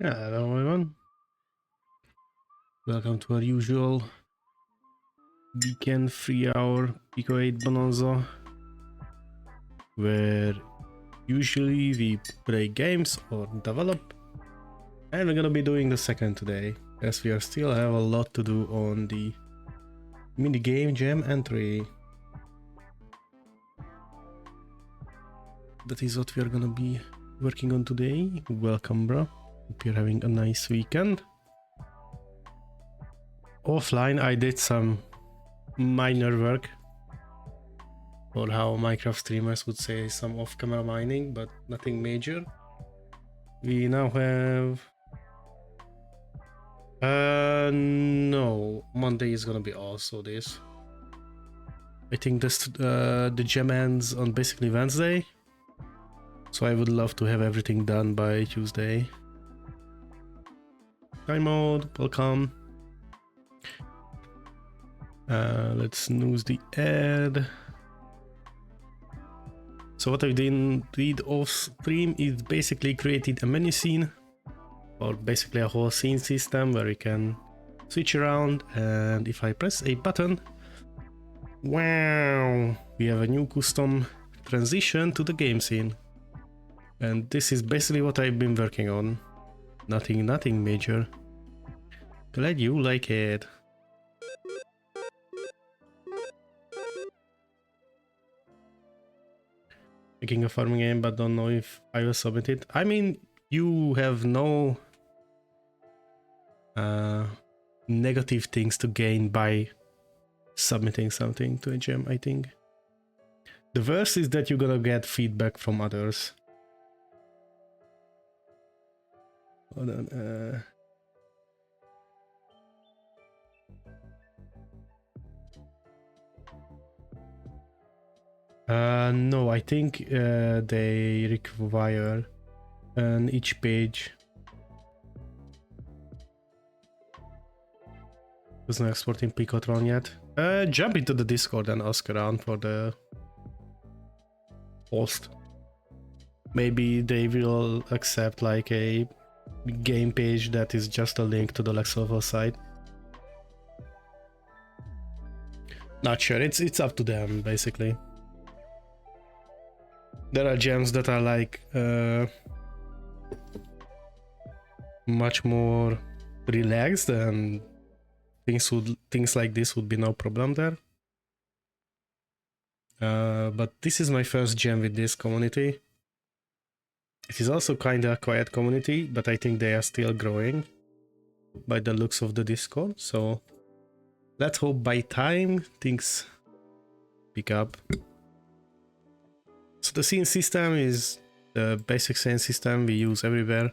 Yeah, hello everyone. Welcome to our usual weekend 3-hour PICO-8 bonanza, where usually we play games or develop, and we're gonna be doing the second today, as we still have a lot to do on the minigame jam entry. That is what we are gonna be working on today. Welcome, bro. Hope you're having a nice weekend. Offline, I did some minor work, or how Minecraft streamers would say, some off-camera mining, but nothing major. We now have... no, Monday is gonna be also this. I think this the gem ends on basically Wednesday, so I would love to have everything done by Tuesday. Time mode, welcome. Let's snooze the ad. So what I did off stream is basically created a menu scene, or basically a whole scene system where we can switch around, and if I press a button, wow, we have a new custom transition to the game scene. And this is basically what I've been working on. Nothing major. Glad you like it. Making a farming game, but don't know if I will submit it. I mean, you have no negative things to gain by submitting something to a gem, I think. The worst is that you're gonna get feedback from others. Hold on, no, I think they require on each page. There's no exporting Picotron yet. Jump into the Discord and ask around for the host. Maybe they will accept like a game page that is just a link to the Lexoval site. Not sure, it's up to them basically. There are gems that are like much more relaxed, and things like this would be no problem there. But this is my first gem with this community. It is also kind of a quiet community, but I think they are still growing by the looks of the Discord. So let's hope by time things pick up. So the scene system is the basic scene system we use everywhere.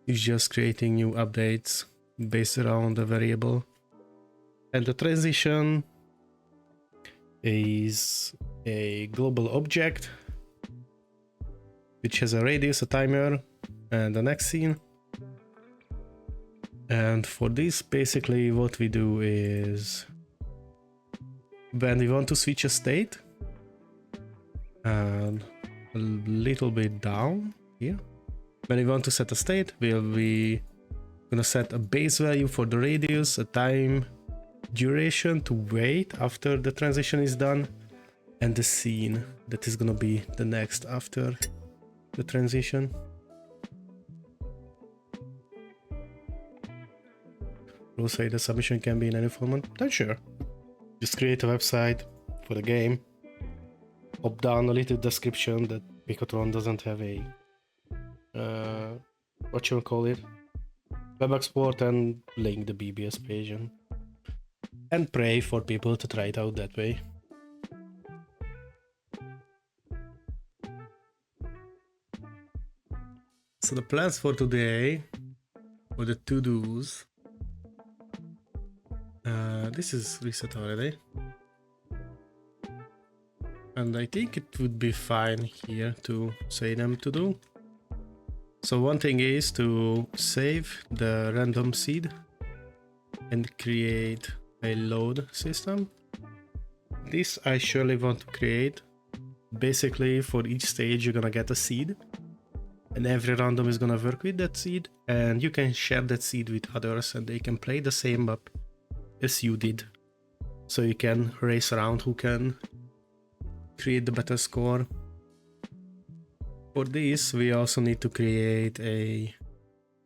It's just creating new updates based around a variable. And the transition is a global object which has a radius, a timer, and the next scene. And for this, basically what we do is when we want to switch a state, and a little bit down here, when we want to set a state, we'll be gonna set a base value for the radius, a time duration to wait after the transition is done, and the scene that is gonna be the next after the transition. Rules say the submission can be in any format. Not sure. Just create a website for the game. Pop down a little description that Picotron doesn't have a what you call it, web export, and link the BBS page, and pray for people to try it out that way. So the plans for today, or the to-dos, this is reset already. And I think it would be fine here to say them to do. So one thing is to save the random seed and create a load system. This I surely want to create. Basically for each stage you're gonna get a seed, and every random is gonna work with that seed, and you can share that seed with others and they can play the same map as you did. So you can race around who can create the better score. For this, we also need to create a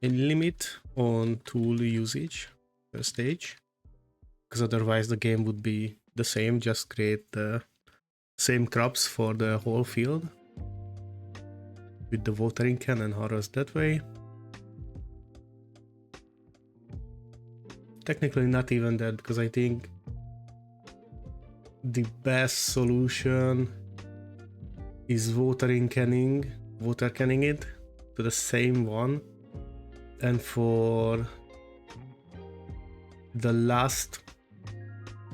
limit on tool usage per stage, because otherwise the game would be the same, just create the same crops for the whole field with the watering can and harvest that way. Technically not even that, because I think the best solution is water canning it to the same one, and for the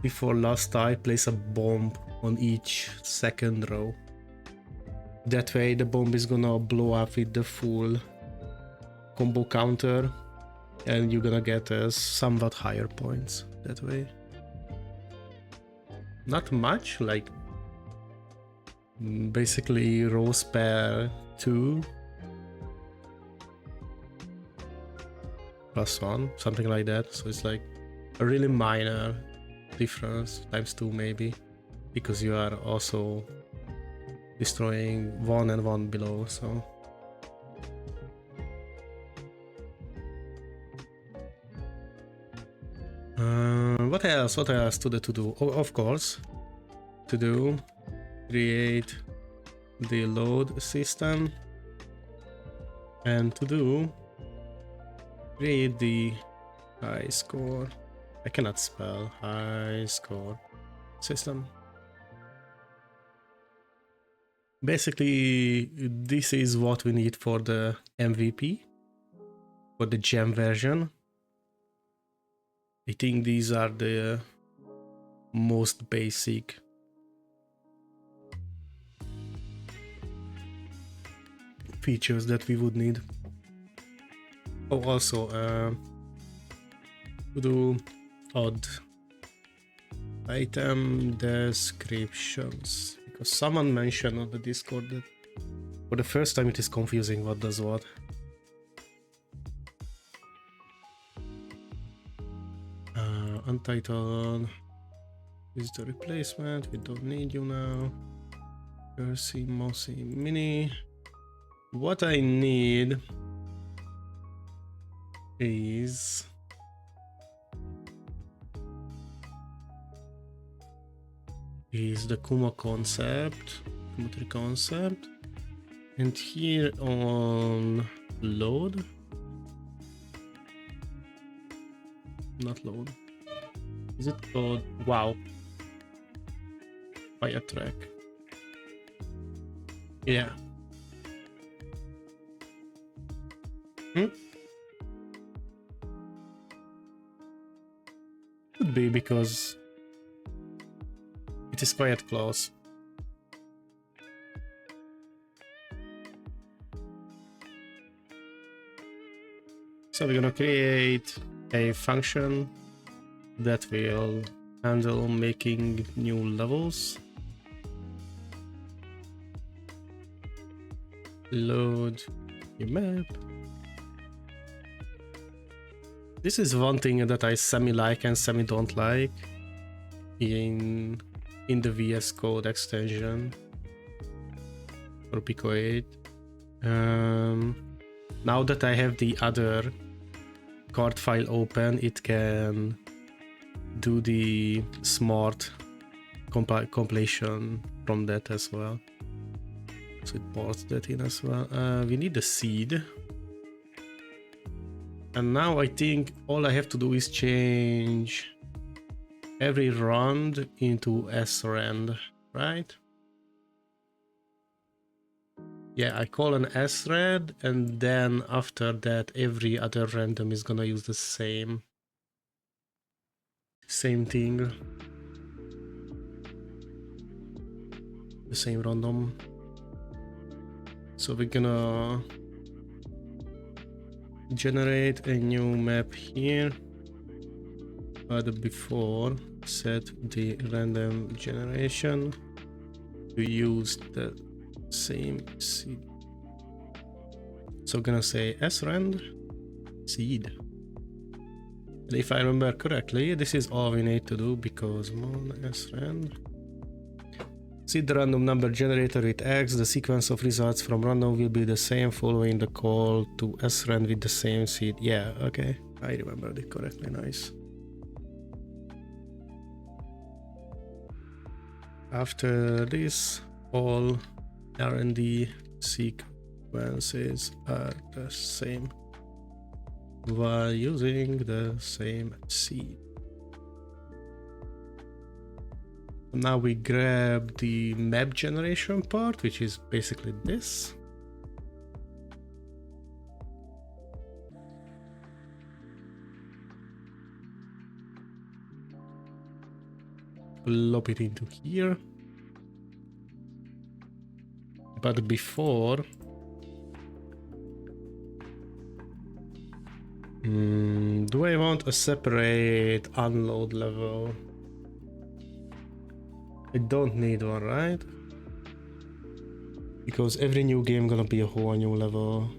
before last tile, place a bomb on each second row. That way the bomb is gonna blow up with the full combo counter and you're gonna get somewhat higher points that way. Not much, like basically rows per 2 plus 1, something like that. So it's like a really minor difference, times 2 maybe, because you are also destroying 1 and 1 below. So what else to do? Oh, of course, to do, create the load system, and to do, create the Highscore. I cannot spell Highscore system. Basically, this is what we need for the MVP, for the gem version. I think these are the most basic features that we would need. Oh, also, to do odd item descriptions, because someone mentioned on the Discord that for the first time it is confusing what does what. Untitled is the replacement, we don't need you now. Percy Mossy Mini. What I need is the Kuma concept, Kuma 3 concept, and here on load, not load, is it called, wow, fire track, yeah. Could be because it is quite close. So we're gonna create a function that will handle making new levels. Load your map. This is one thing that I semi-like and semi-don't like in the VS Code extension for PICO-8. Now that I have the other card file open, it can do the smart compilation from that as well. So it ports that in as well. We need the seed. And now I think all I have to do is change every round into srand, right? Yeah, I call an srand, and then after that every other random is gonna use the same thing, the same random. So we're gonna generate a new map here, but before set the random generation to use the same seed. So gonna say srand seed. And if I remember correctly, this is all we need to do because mon srand seed the random number generator with x. The sequence of results from random will be the same following the call to srand with the same seed. Yeah, okay. I remembered it correctly. Nice. After this, all R&D sequences are the same while using the same seed. Now we grab the map generation part, which is basically this. Plop it into here. But before, do I want a separate unload level? I don't need one, right? Because every new game gonna be a whole new level.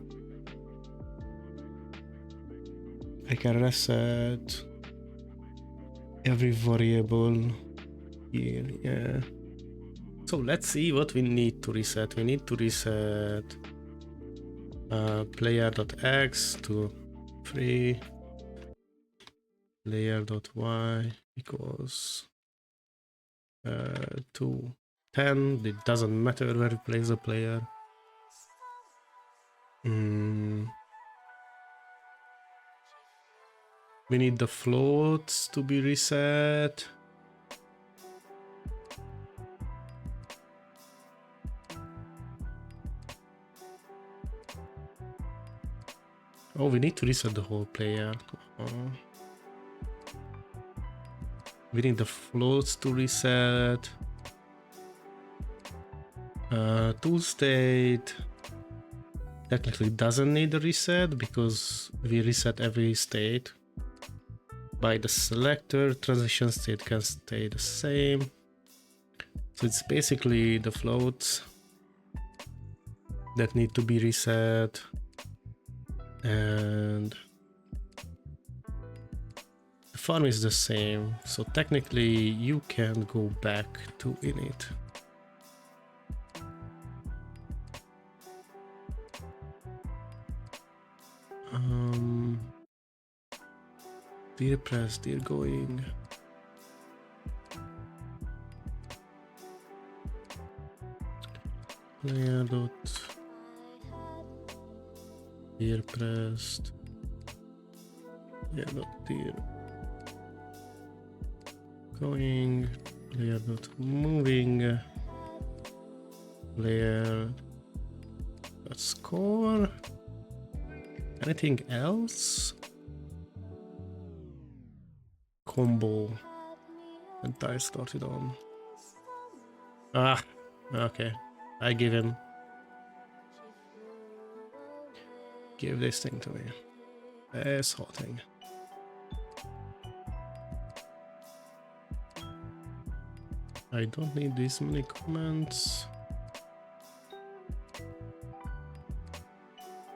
I can reset every variable here, yeah. So let's see what we need to reset. We need to reset player.x to 3, player.y equals to 10. It doesn't matter where you place the player. We need the floats to be reset. Oh, we need to reset the whole player. We need the floats to reset. Tool state technically doesn't need a reset because we reset every state by the selector. Transition state can stay the same. So it's basically the floats that need to be reset. And the farm is the same, so technically you can go back to init. Dear press, dear going. Player dot dear pressed. Yeah, dot dear going. Player dot moving. Player dot score. Anything else? Combo. And I started on. Ah, okay. I give him. Give this thing to me. This whole thing. I don't need this many comments.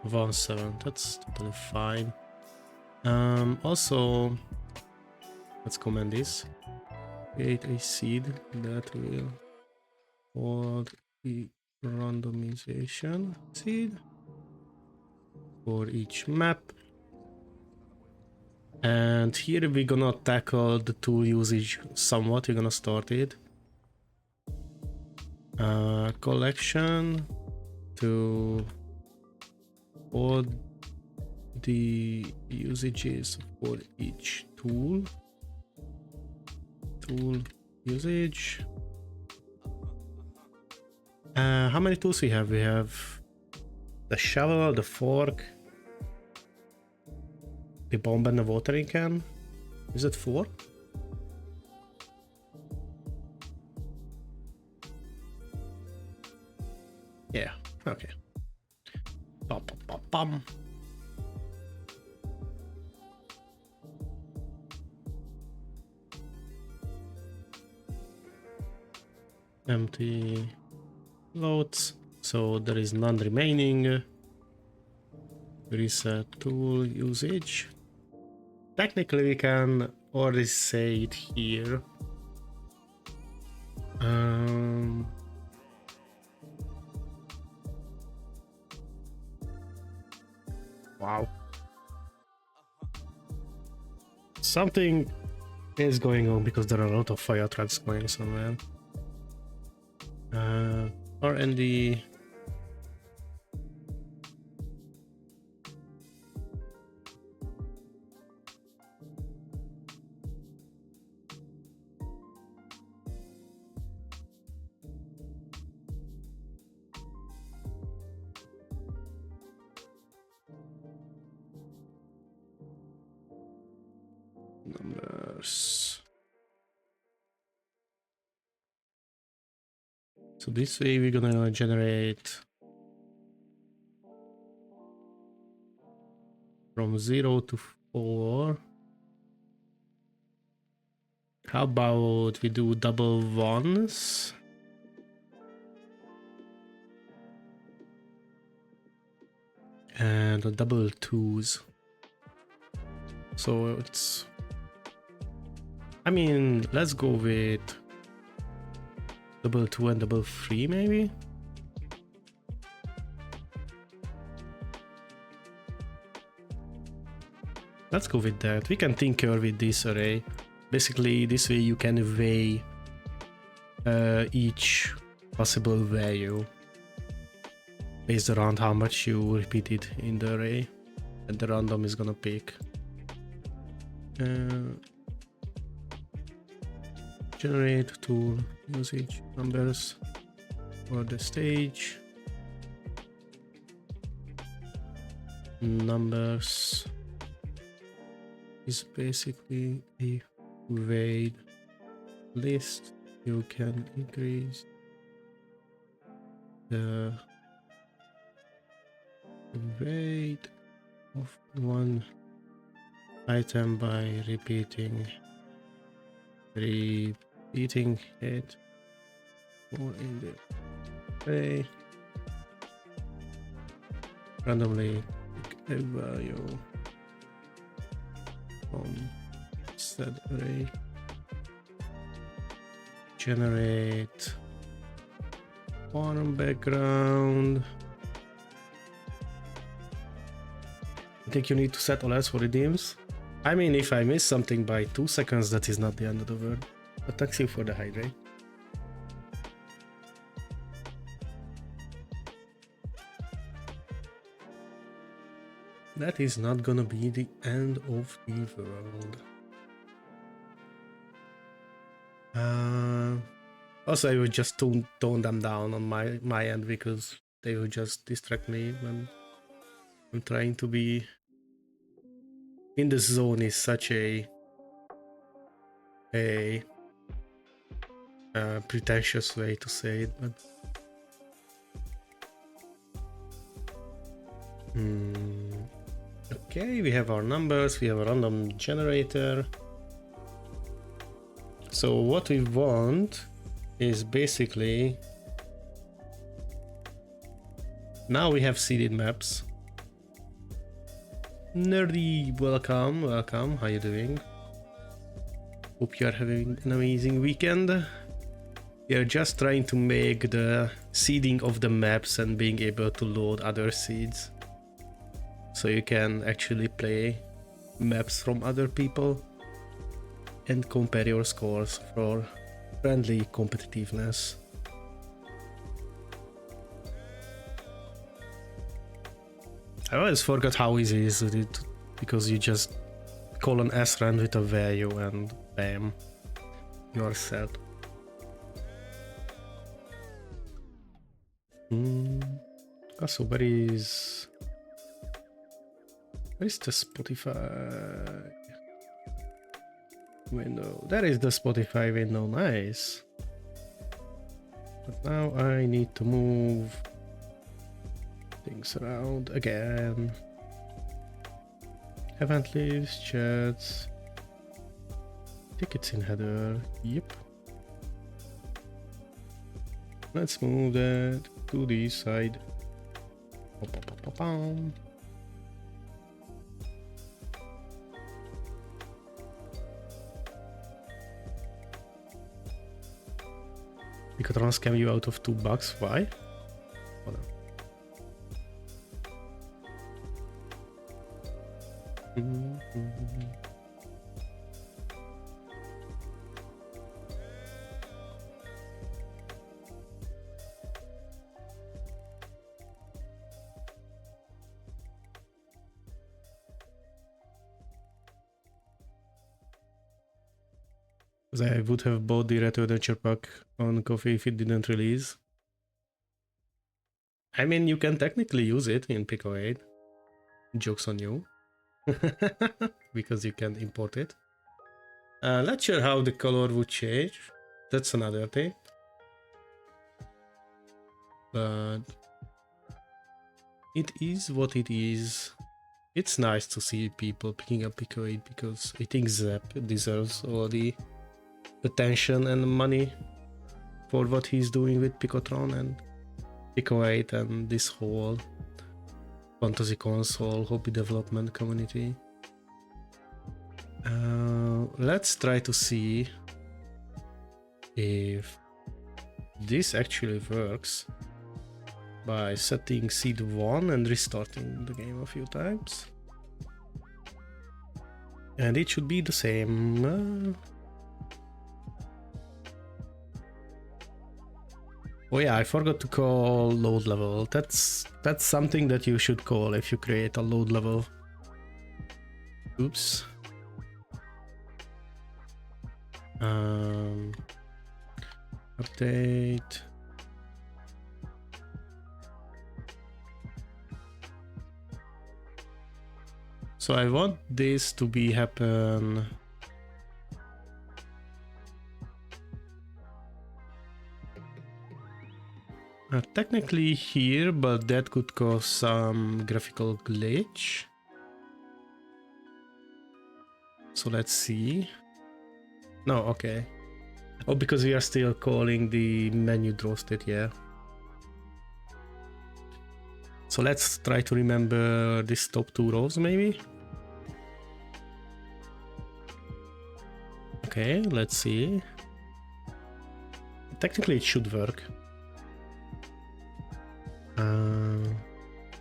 1.7, that's totally fine. Also, let's comment this. Create a seed that will hold the randomization seed for each map. And here we're gonna tackle the tool usage somewhat. We're gonna start it. Collection to all the usages for each tool. Tool usage. How many tools we have? We have the shovel, the fork, the bomb and the watering can. Is it 4? Yeah, okay. Bum, bum, bum, bum. Empty loads, so there is none remaining. Reset tool usage. Technically, we can already say it here. Wow. Something is going on because there are a lot of fire trucks going somewhere. R&D. Numbers. So this way we're gonna generate from 0 to 4. How about we do double ones? And double twos. So it's... I mean, let's go with double 2 and double 3 maybe? Let's go with that. We can tinker with this array. Basically, this way you can weigh each possible value based around how much you repeat it in the array, and the random is gonna pick. Generate tool usage numbers for the stage. Numbers is basically a weight list. You can increase the weight of one item by repeating it or in the array. Randomly pick a value from said array. Generate form background. I think you need to set alerts for redeems. I mean, if I miss something by 2 seconds, that is not the end of the world. But thanks you for the hydrate. That is not gonna be the end of the world. Also, I would just tone them down on my end because they will just distract me when I'm trying to be in the zone. Is such a pretentious way to say it, but okay, we have our numbers, we have a random generator. So what we want is basically, now we have seeded maps. Nerdy, welcome, how you doing? Hope you are having an amazing weekend. We are just trying to make the seeding of the maps and being able to load other seeds, so you can actually play maps from other people and compare your scores for friendly competitiveness. I always forgot how easy is it, because you just call an srand with a value and bam, you are set. Also, where is the Spotify window? There is the Spotify window, nice. But now I need to move things around again. Event lists, chats, tickets in header, yep. Let's move that to the side. PICO-8 scam you out of $2. Why? Hold on. Because I would have bought the Retro Adventure Pack on Coffee if it didn't release. I mean, you can technically use it in PICO-8. Joke's on you. Because you can import it. Not sure how the color would change. That's another thing. But it is what it is. It's nice to see people picking up PICO-8 because I think Zep deserves all the attention and money for what he's doing with PICO-8 and PICO-8 and this whole fantasy console hobby development community. Let's try to see if this actually works by setting seed 1 and restarting the game a few times. And it should be the same. Oh yeah, I forgot to call load level. That's something that you should call if you create a load level. Oops. Update. So I want this to be happen. Technically here, but that could cause some graphical glitch. So let's see. No, okay. Oh, because we are still calling the menu draw state, yeah. So let's try to remember these top 2 rows, maybe. Okay, let's see. Technically it should work.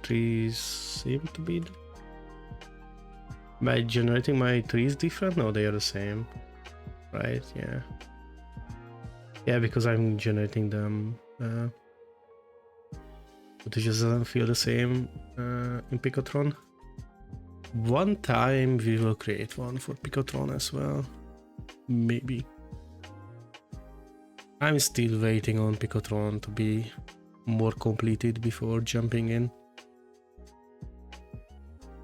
Trees seem to be... By generating my trees different? No, they are the same. Right, yeah. Yeah, because I'm generating them. But it just doesn't feel the same in PICO-8. One time we will create one for PICO-8 as well. Maybe. I'm still waiting on PICO-8 to be more completed before jumping in.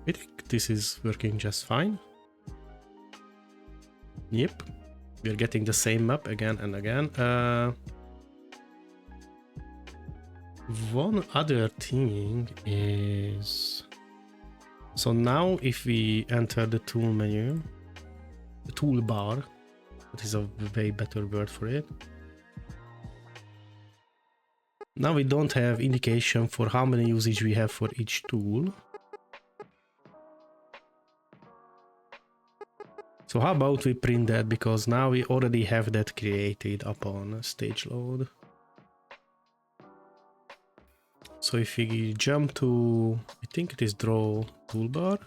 I think this is working just fine. Yep. We're getting the same map again and again. One other thing is... So now if we enter the tool menu, the toolbar, that is a way better word for it. Now we don't have indication for how many usage we have for each tool. So how about we print that, because now we already have that created upon stage load. So if we jump to, I think it is draw toolbar.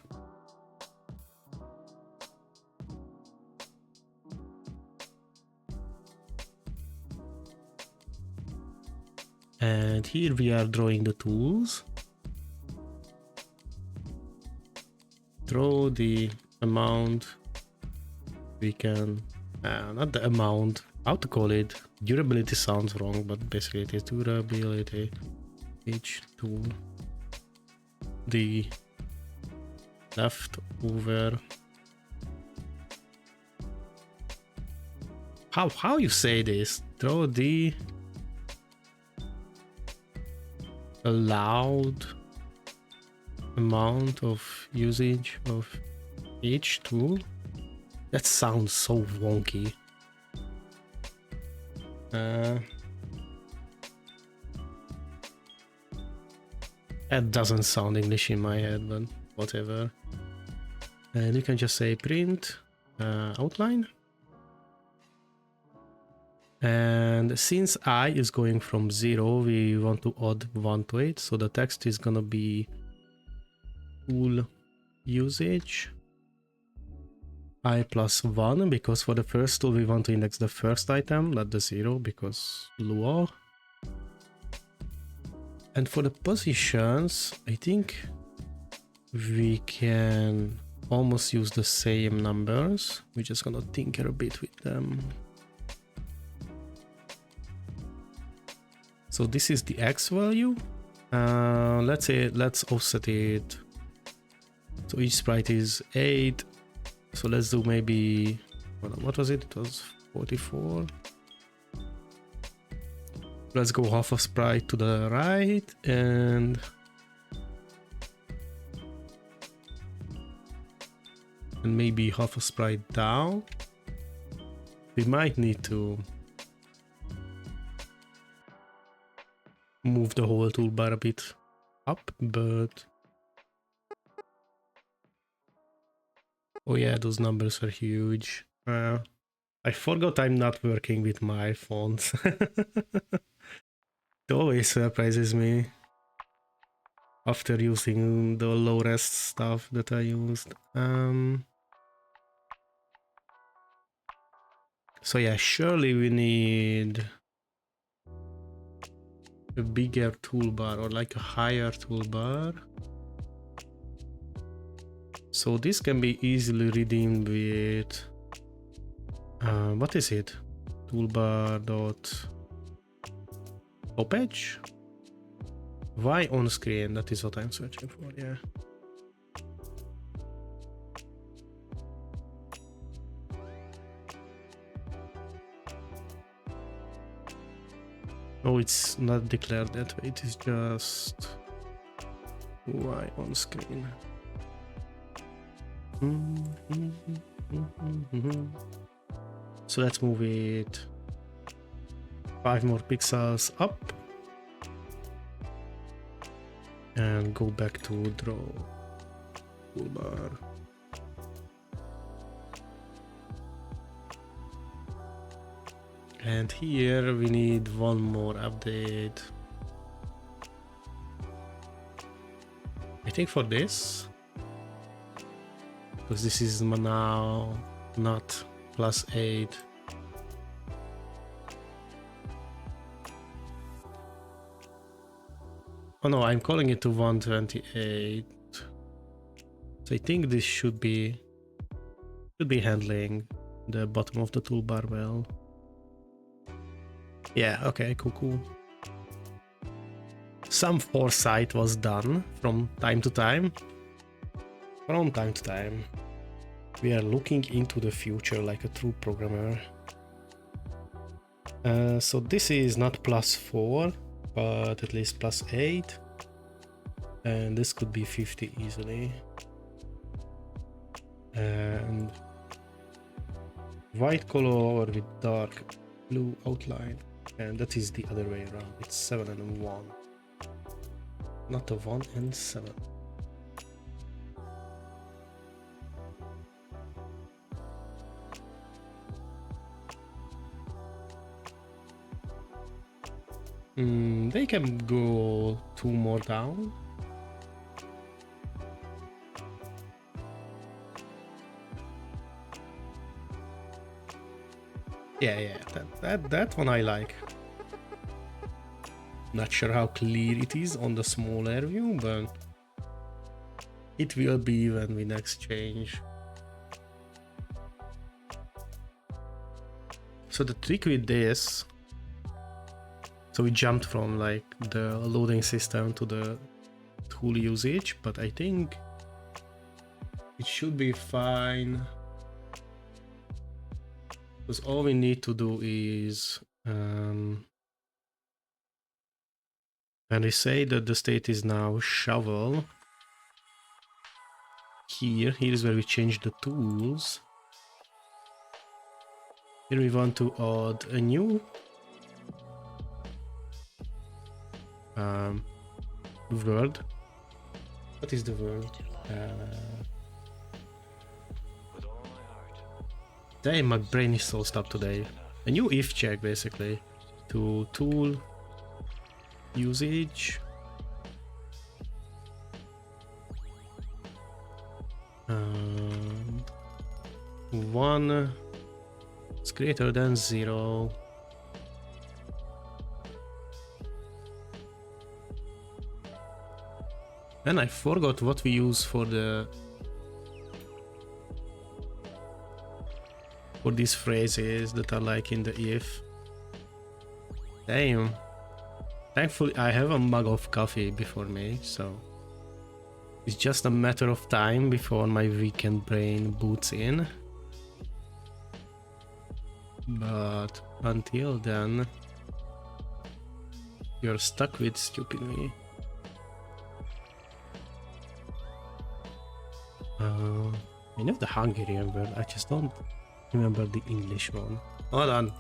And here we are drawing the tools. Draw the amount we can, not the amount, how to call it, durability sounds wrong, but basically it is durability, each tool, the leftover, how you say this, draw the allowed amount of usage of each tool. That sounds so wonky. That doesn't sound English in my head, but whatever. And you can just say print outline. And since I is going from 0, we want to add 1 to it. So the text is gonna be tool usage I plus 1, because for the first tool we want to index the first item, not the 0, because Lua. And for the positions, I think we can almost use the same numbers. We're just gonna tinker a bit with them. So this is the X value. Let's offset it. So each sprite is 8. So let's do maybe, what was it? It was 44. Let's go half a sprite to the right and maybe half a sprite down. We might need to move the whole toolbar a bit up, but oh yeah, those numbers are huge. I forgot I'm not working with my fonts. It always surprises me after using the low-res stuff that I used. So yeah, surely we need a bigger toolbar or like a higher toolbar. So this can be easily redeemed with what is it? Toolbar dot top edge? Why on screen? That is what I'm searching for, yeah. Oh, it's not declared that way, it is just why on screen. So let's move it 5 more pixels up and go back to draw toolbar. And here we need one more update. I think for this, because this is now not +8. Oh no, I'm calling it to 128. So I think this should be handling the bottom of the toolbar well. Yeah, okay, cool. Some foresight was done from time to time. From time to time. We are looking into the future like a true programmer. So this is not +4, but at least +8. And this could be 50 easily. And white color with dark blue outline. And that is the other way around. It's 7 and 1. Not a 1 and 7. They can go 2 more down. Yeah, that one I like. Not sure how clear it is on the smaller view, but it will be when we next change. So the trick with this, so we jumped from like the loading system to the tool usage, but I think it should be fine. Because all we need to do is and we say that the state is now shovel. Here is where we change the tools. Here we want to add a new word. What is the word? Damn, my brain is so stuck today. a new if check basically to tool usage. One is greater than 0. And I forgot what we use for these phrases that are like in the if. Damn. Thankfully I have a mug of coffee before me, so it's just a matter of time before my weekend brain boots in. But until then, you're stuck with stupid me. I know the Hungarian word, I just don't remember the English one. Hold on.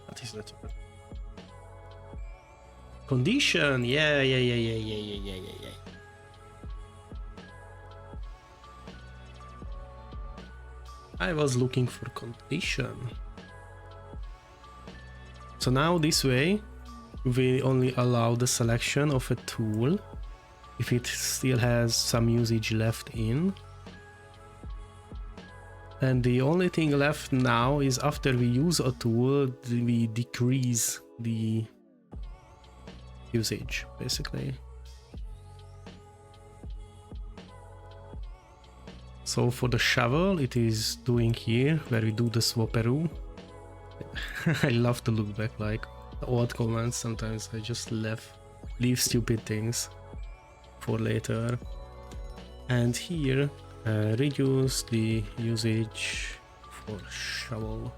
What is that word? Condition, yeah. I was looking for condition. So now this way, we only allow the selection of a tool if it still has some usage left in. And the only thing left now is after we use a tool, we decrease the usage, basically. So for the shovel, it is doing here, where we do the swapperoo. I love to look back like old comments, sometimes I just leave stupid things for later. And here, reduce the usage for shovel.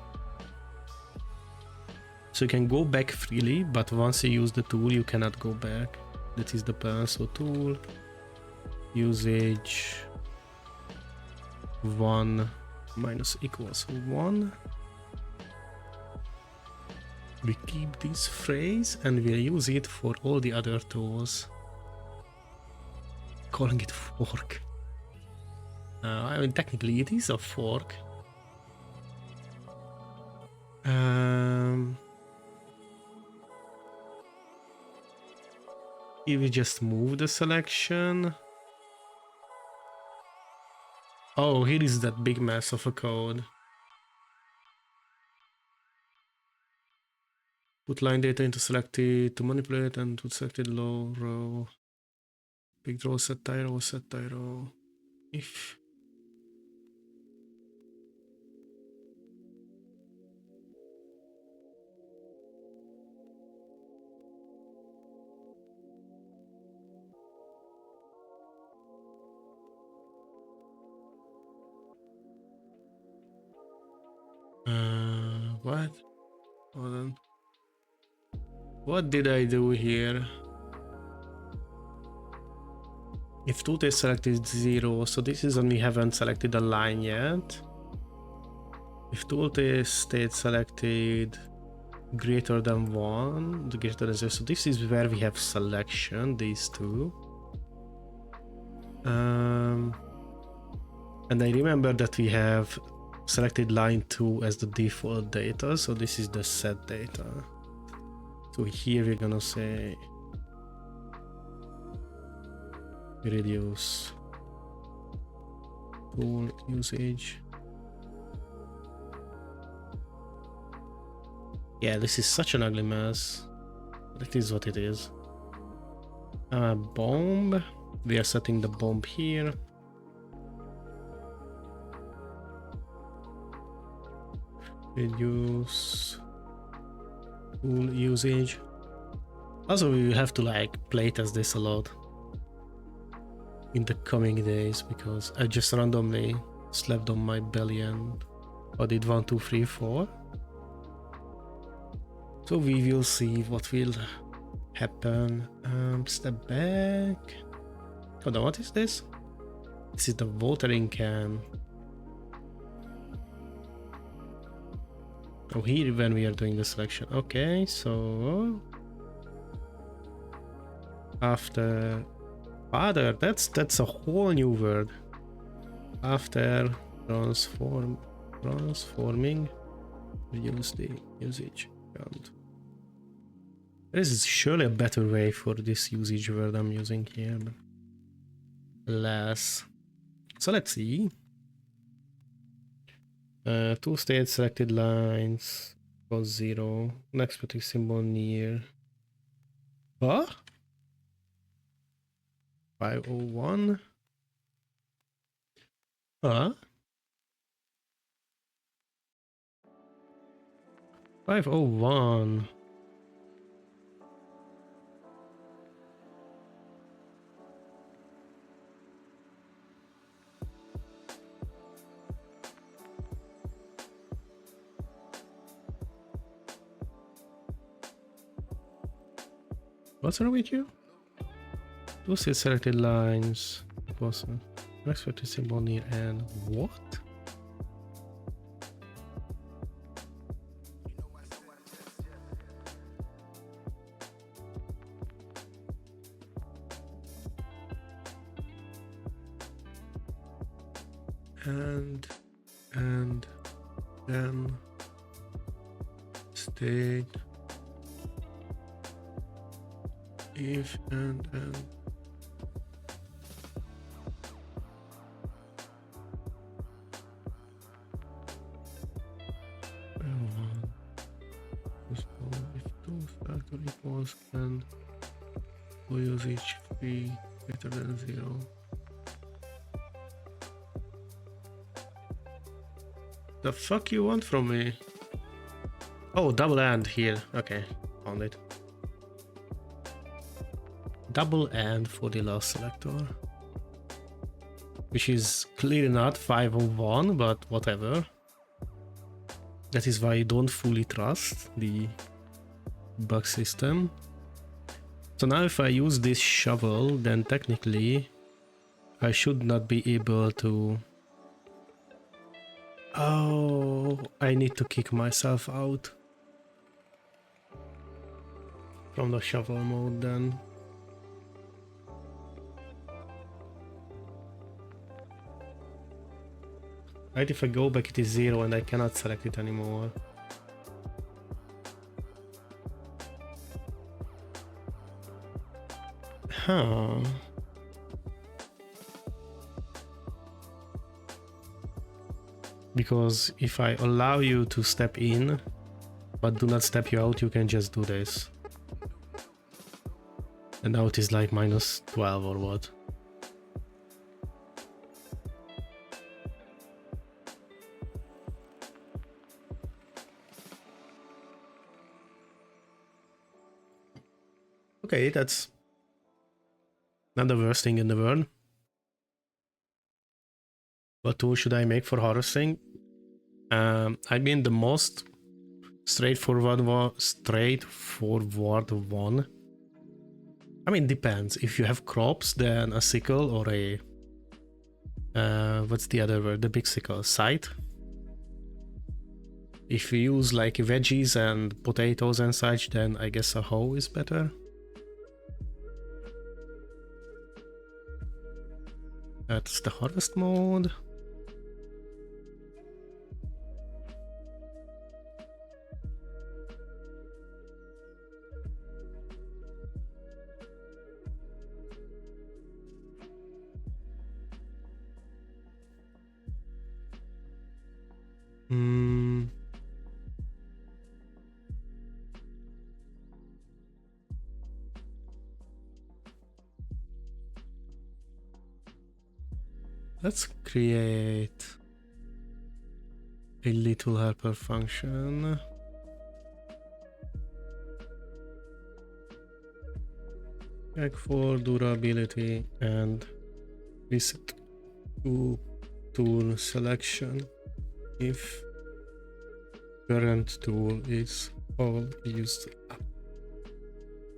So you can go back freely, but once you use the tool, you cannot go back. That is the plan. So tool, usage, 1 minus equals 1. We keep this phrase and we'll use it for all the other tools. Calling it fork. I mean, technically it is a fork. If we just move the selection. Oh, here is that big mess of a code. Put line data into selected to manipulate and put selected low row. Big row, set tyro, set tyro. If. What? Hold on. What did I do here? If tool is selected 0, so this is when we haven't selected a line yet. If tool is state selected greater than 1, greater than 0, so this is where we have selection, these two. And I remember that we have selected line 2 as the default data, so this is the set data. So here we're gonna say reduce tool usage. Yeah, this is such an ugly mess. That is what it is. Bomb. We are setting the bomb here. Reduce tool usage. Also, we will have to like playtest this a lot in the coming days because I just randomly slept on my belly and I did 1, 2, 3, 4. So we will see what will happen. Step back. Hold on, what is this? This is the watering can. Oh, here when we are doing the selection. Okay, so after Father, that's a whole new word. After transforming, reduce the usage count. There is surely a better way for this usage word I'm using here, but less. So let's see. Two state selected lines equals 0. Next putting symbol near. Huh? 501. Huh? 501. What's wrong with you? Two state selected lines equals next putting symbol near and what? And then state if and if two factor equals can we use each fee greater than 0. The fuck you want from me? Oh, double and here. Okay, found it. Double and for the last selector. Which is clearly not 501, but whatever. That is why I don't fully trust the bug system. So now if I use this shovel, then technically I should not be able to... Oh, I need to kick myself out from the shovel mode then. Right, if I go back it is 0 and I cannot select it anymore. Huh. Because if I allow you to step in, but do not step you out, you can just do this. And now it is like minus 12 or what? Okay, that's not the worst thing in the world. What tool should I make for harvesting? I mean the most straightforward one. I mean depends. If you have crops, then a sickle or a what's the other word? The big sickle, scythe. If you use like veggies and potatoes and such, then I guess a hoe is better. That's the harvest mode. Let's create a little helper function. Check for durability and reset to tool selection if current tool is all used up.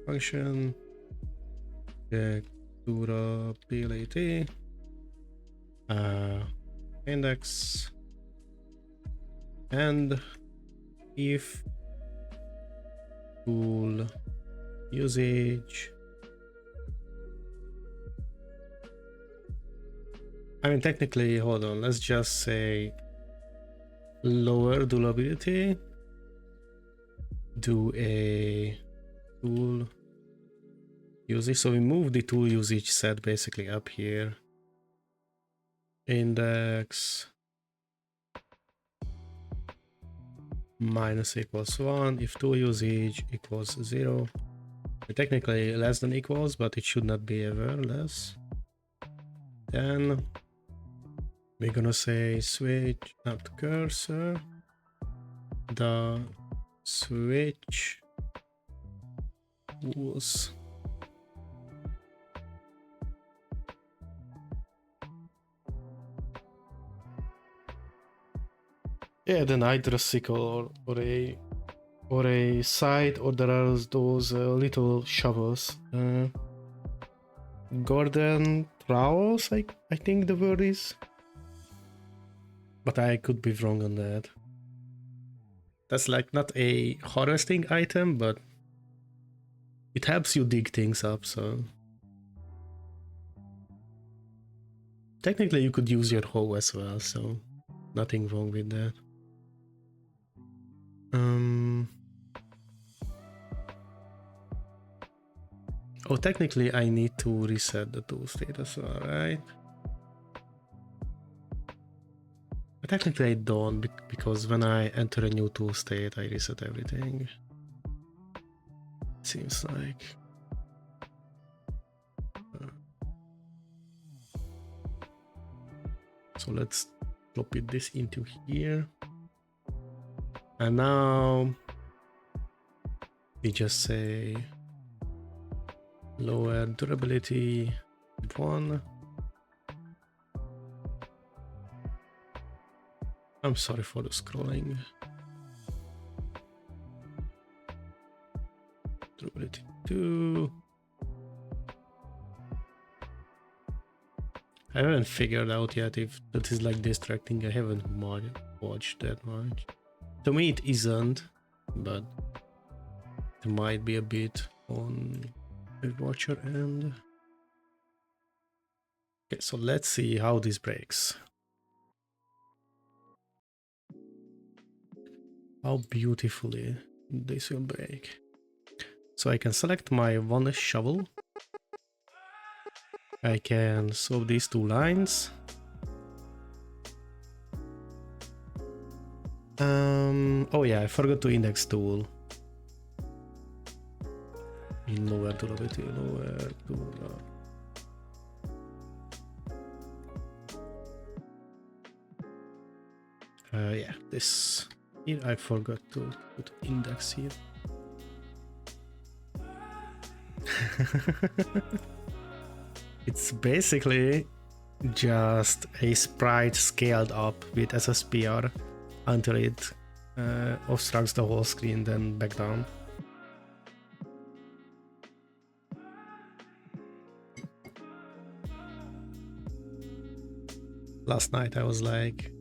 Function check durability. Index and if tool usage I mean, technically, hold on, let's just say lower durability, do a tool usage. So we move the tool usage set basically up here. Index minus equals 1 if tool usage equals 0. Technically less than equals, but it should not be ever less. Then we're gonna say switch up cursor, the switch tools. Yeah, then either a sickle or a scythe, or there are those little shovels. Garden trowels, I think the word is. But I could be wrong on that. That's like not a harvesting item, but it helps you dig things up, so. Technically you could use your hoe as well, so nothing wrong with that. Oh, technically I need to reset the tool state as well, right? But technically I don't, because when I enter a new tool state, I reset everything. Seems like. So let's copy this into here. And now we just say lower durability 1. I'm sorry for the scrolling. Durability 2. I haven't figured out yet if that is like distracting. I haven't watched that much. To me it isn't, but it might be a bit on the watcher end. Okay, so let's see how this breaks. How beautifully this will break. So I can select my one shovel. I can solve these 2 lines. Oh yeah, I forgot to index tool. In lower durability, lower durability. Yeah, this here I forgot to put index here. It's basically just a sprite scaled up with SSPR until it obstructs the whole screen, then back down. Last night I was like,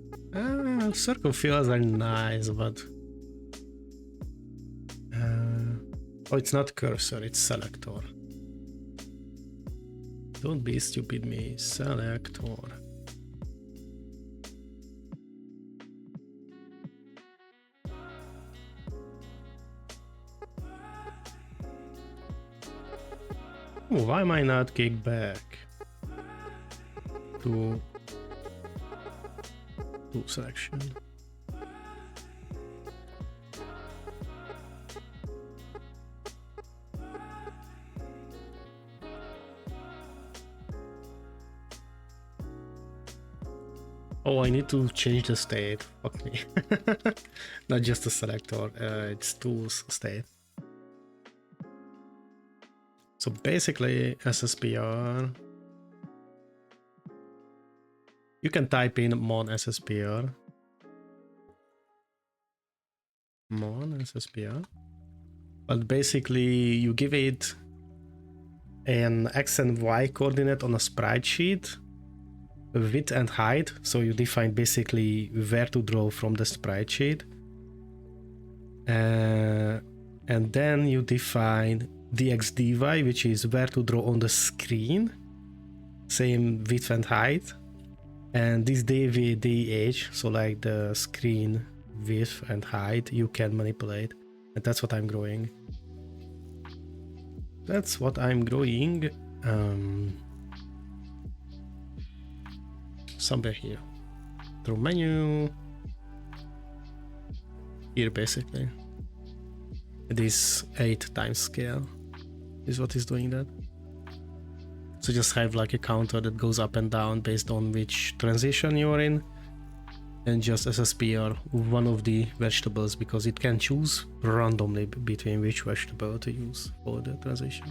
circle fills are nice, but oh, it's not cursor, it's selector. Don't be stupid me, selector. Oh, why am I not kicked back to selection? Oh, I need to change the state. Fuck me. Not just a selector, it's tools state. So basically, SSPR. You can type in mon SSPR. Mon SSPR. But basically, you give it an X and Y coordinate on a sprite sheet, width and height. So you define basically where to draw from the sprite sheet. And then you define dxdy, which is where to draw on the screen. Same width and height. And this DH, so like the screen width and height, you can manipulate. And that's what I'm growing. That's what I'm growing. Somewhere here. Through menu. Here basically. This 8 times scale is what is doing that. So just have like a counter that goes up and down based on which transition you're in. And just SSP or one of the vegetables, because it can choose randomly between which vegetable to use for the transition.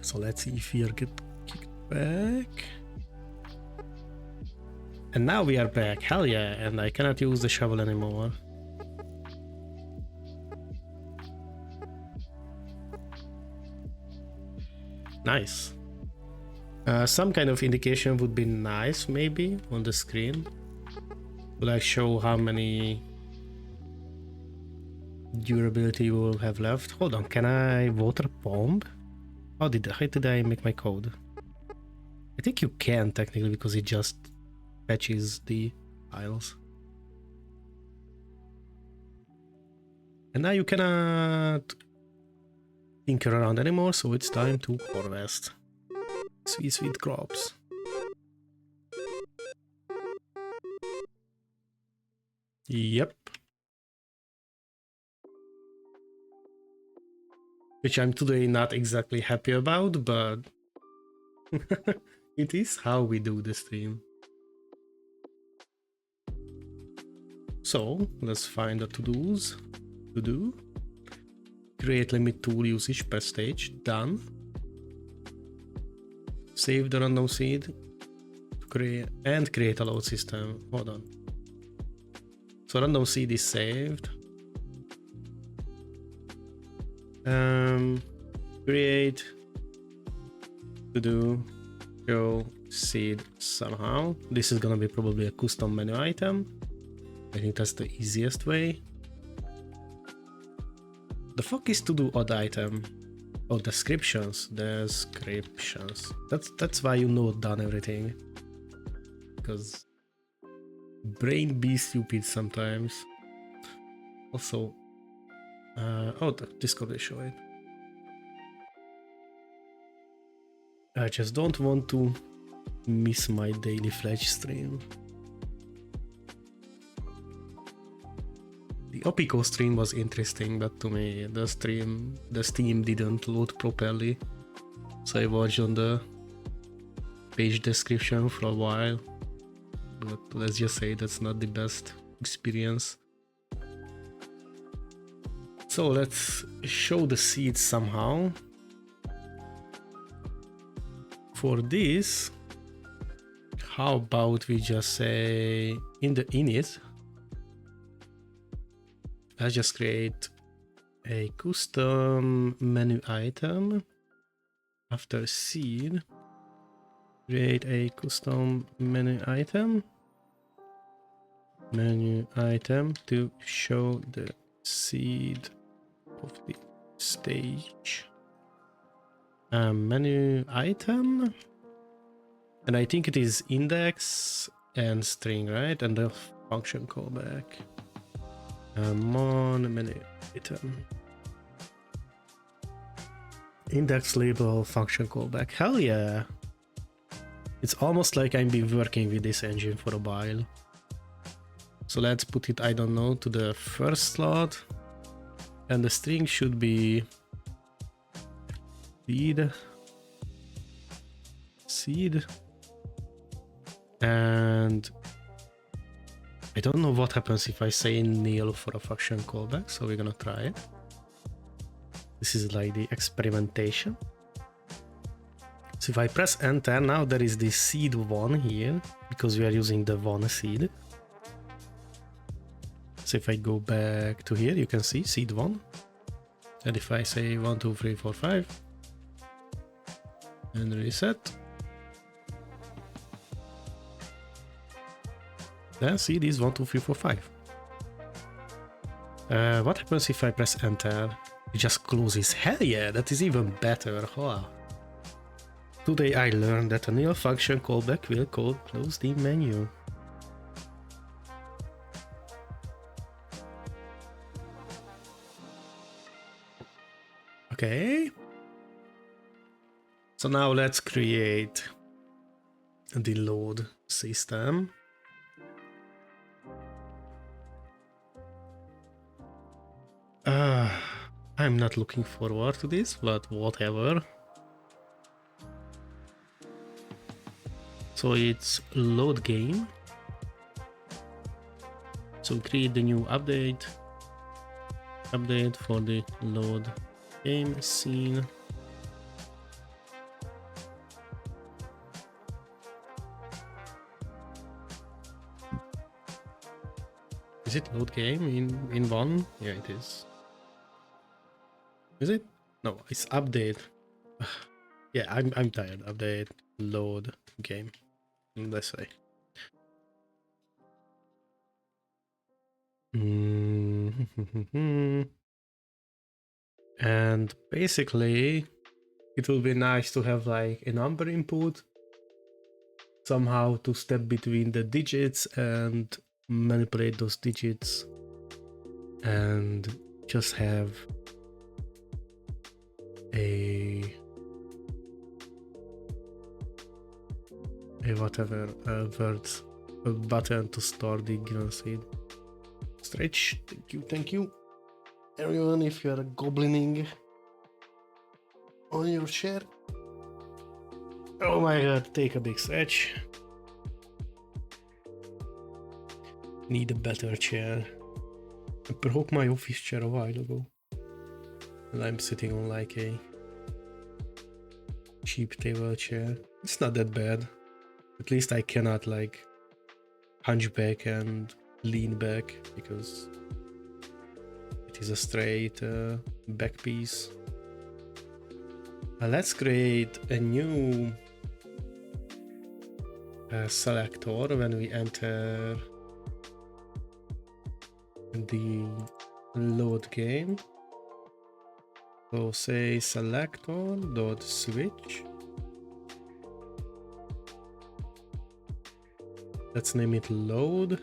So let's see if we are get kicked back. And now we are back, hell yeah, and I cannot use the shovel anymore. Nice. Some kind of indication would be nice, maybe, on the screen. Will I show how many durability we will have left? Hold on, can I water bomb? How did I make my code? I think you can technically, because it just fetches the tiles. And now you cannot tinker around anymore, so it's time to harvest. Sweet, sweet crops. Yep. Which I'm today not exactly happy about, but it is how we do the stream. So let's find the to-dos. To do. Create limit tool usage per stage. Done. Save the random seed to create a load system. Hold on. So random seed is saved. Create to do show seed somehow. This is gonna be probably a custom menu item. I think that's the easiest way. The fuck is to do odd item? Oh, descriptions. Descriptions. That's why you note down everything. Because brain be stupid sometimes. Also, oh, the Discord will show it. I just don't want to miss my daily Fletch stream. The PICO stream was interesting, but to me the Steam didn't load properly, so I watched on the page description for a while, but let's just say that's not the best experience. So let's show the seeds somehow. For this, how about we just say in the init, let's just create a custom menu item. After seed, create a custom menu item. Menu item to show the seed of the stage. Menu item. And I think it is index and string, right? And the function callback. Mon menu item. Index label function callback. Hell yeah. It's almost like I've been working with this engine for a while. So let's put it, I don't know, to the first slot. And the string should be seed. And I don't know what happens if I say nil for a function callback, so we're gonna try it. This is like the experimentation. So if I press enter, now there is this seed 1 here, because we are using the 1 seed. So if I go back to here, you can see seed 1. And if I say 1, 2, 3, 4, 5, and reset, then seed is 1, 2, 3, 4, 5. What happens if I press enter? It just closes. Hell yeah, that is even better. Huh. Today I learned that a nil function callback will close the menu. Okay. So now let's create the load system. I'm not looking forward to this, but whatever. So it's load game. So create the new update for the load game scene. Is it load game in one? Yeah, it is. Is it? No, it's update. Yeah, I'm tired. Update load game. Let's say. And basically, it will be nice to have like a number input somehow to step between the digits and manipulate those digits and just have a whatever words, a button to store the given seed. Stretch, thank you everyone. If you are goblining on your chair, oh my god, take a big stretch. Need a better chair. I broke my office chair a while ago and I'm sitting on like a cheap table chair. It's not that bad. At least I cannot like hunch back and lean back because it is a straight back piece. Let's create a new selector when we enter the load game. So say selector.switch. Let's name it load.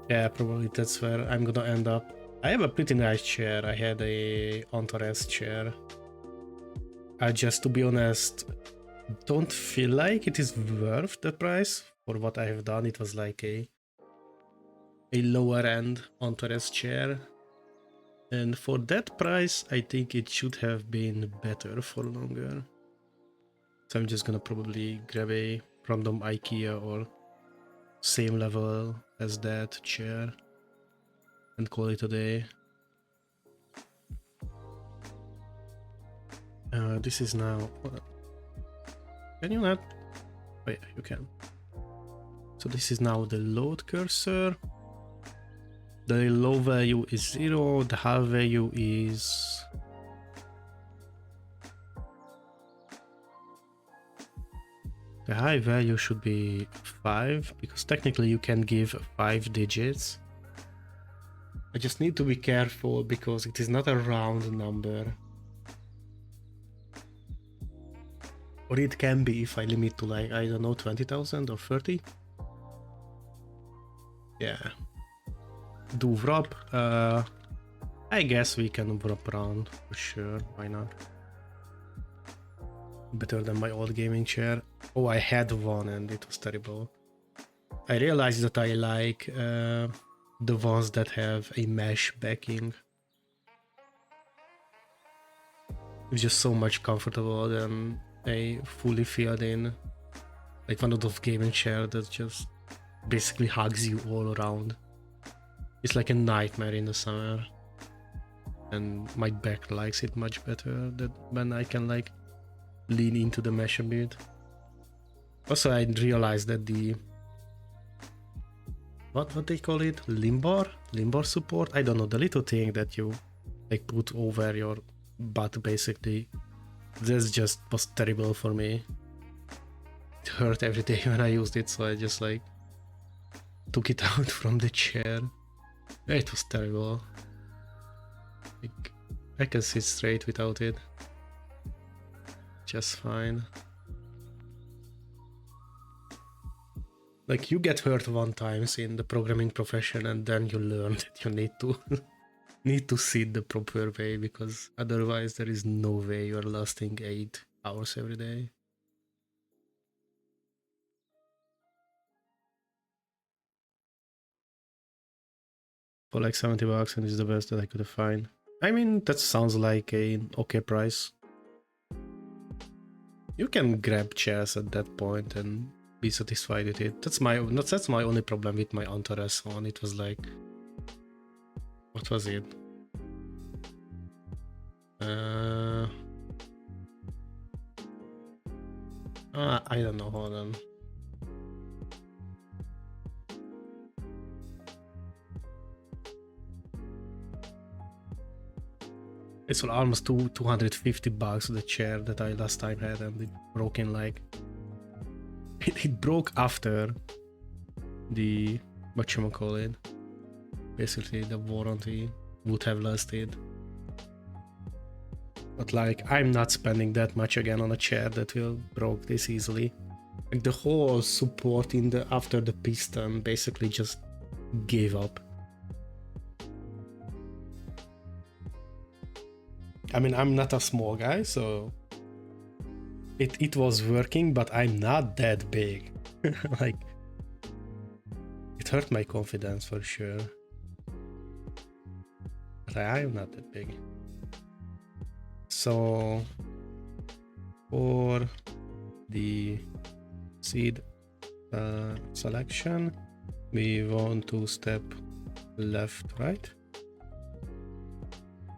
Yeah, probably that's where I'm gonna end up. I have a pretty nice chair. I had a Antares chair. I just, to be honest, don't feel like it is worth the price for what I have done. It was like a lower end Antares chair. And for that price, I think it should have been better for longer. So I'm just gonna probably grab a random IKEA or same level as that chair and call it a day. This is now... Can you not? Oh yeah, you can. So this is now the load cursor. The low value is 0, the high value is... The high value should be 5, because technically you can give 5 digits. I just need to be careful because it is not a round number. Or it can be if I limit to like, I don't know, 20,000 or 30. Yeah. Do wrap. I guess we can wrap around for sure. Why not? Better than my old gaming chair. Oh, I had one and it was terrible. I realized that I like the ones that have a mesh backing. It's just so much comfortable than a fully filled in, like one of those gaming chairs that just basically hugs you all around. It's like a nightmare in the summer, and my back likes it much better than when I can like lean into the mesh a bit. Also, I realized that the what they call it, limbar support, I don't know, the little thing that you like put over your butt basically, this just was terrible for me. It hurt every day when I used it, so I just like took it out from the chair. It was terrible. Like, I can sit straight without it. Just fine. Like, you get hurt one time in the programming profession and then you learn that you need to sit the proper way, because otherwise there is no way you're lasting 8 hours every day. For like $70, and it's the best that I could find. I mean, that sounds like an okay price. You can grab chairs at that point and be satisfied with it. That's my only problem with my Antares one. It was like, what was it? I don't know. Hold on. It's almost $250 the chair that I last time had, and it broke in like it broke after the whatchamacallit. Basically the warranty would have lasted. But like, I'm not spending that much again on a chair that will broke this easily. Like, the whole support in the after the piston basically just gave up. I mean, I'm not a small guy, so it was working, but I'm not that big. Like, it hurt my confidence for sure. But I am not that big. So for the seed selection, we want to step left, right?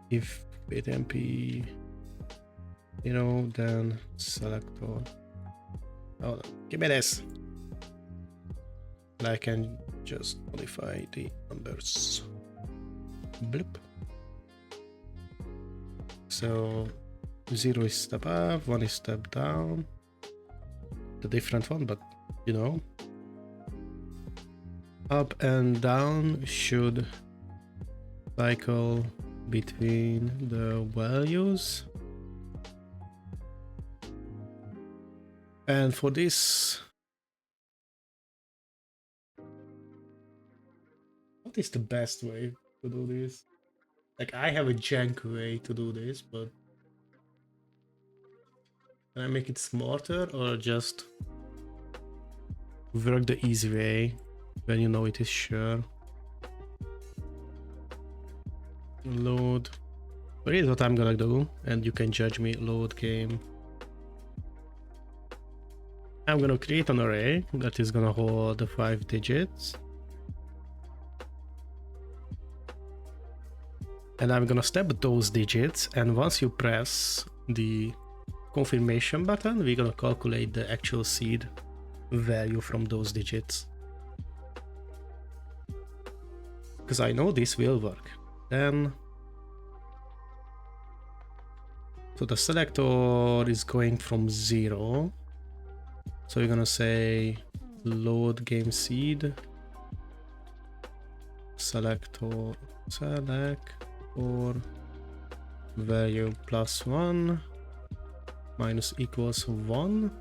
If BitMP, then selector. Oh, give me this. And I can just modify the numbers. Blip. So 0 is step up, 1 is step down. The different one, but up and down should cycle between the values. And for this, what is the best way to do this? Like, I have a jank way to do this, but can I make it smarter or just work the easy way when you know it is sure? Load. But here's what I'm gonna do, and you can judge me. Load game. I'm gonna create an array that is gonna hold the 5 digits. And I'm gonna step those digits, and once you press the confirmation button, we're gonna calculate the actual seed value from those digits. Because I know this will work. Then, so the selector is going from 0. So you're gonna say load game seed selector select or value +1 minus equals 1.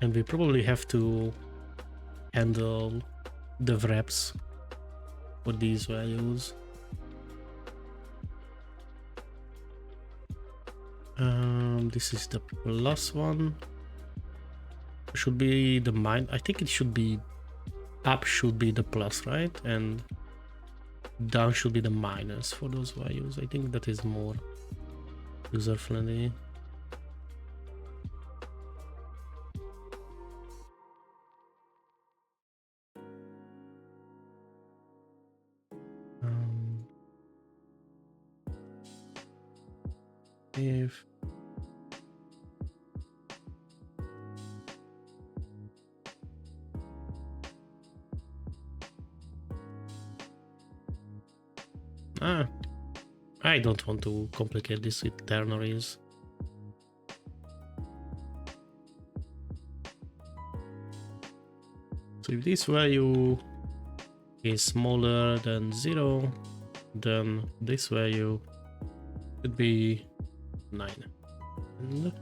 And we probably have to handle the wraps for these values. This is the +1. Should be the I think it should be up should be the plus, right? And down should be the minus for those values. I think that is more user friendly. If I don't want to complicate this with ternaries. So if this value is smaller than 0, then this value should be 9. And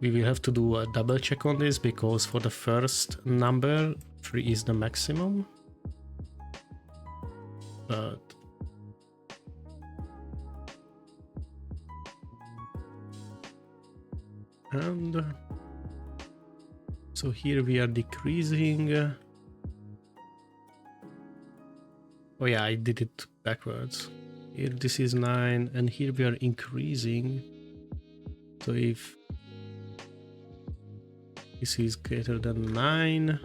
we will have to do a double check on this, because for the first number 3 is the maximum, but and so here we are decreasing. Oh yeah, I did it backwards. Here this is 9, and here we are increasing. So if this is greater than 9,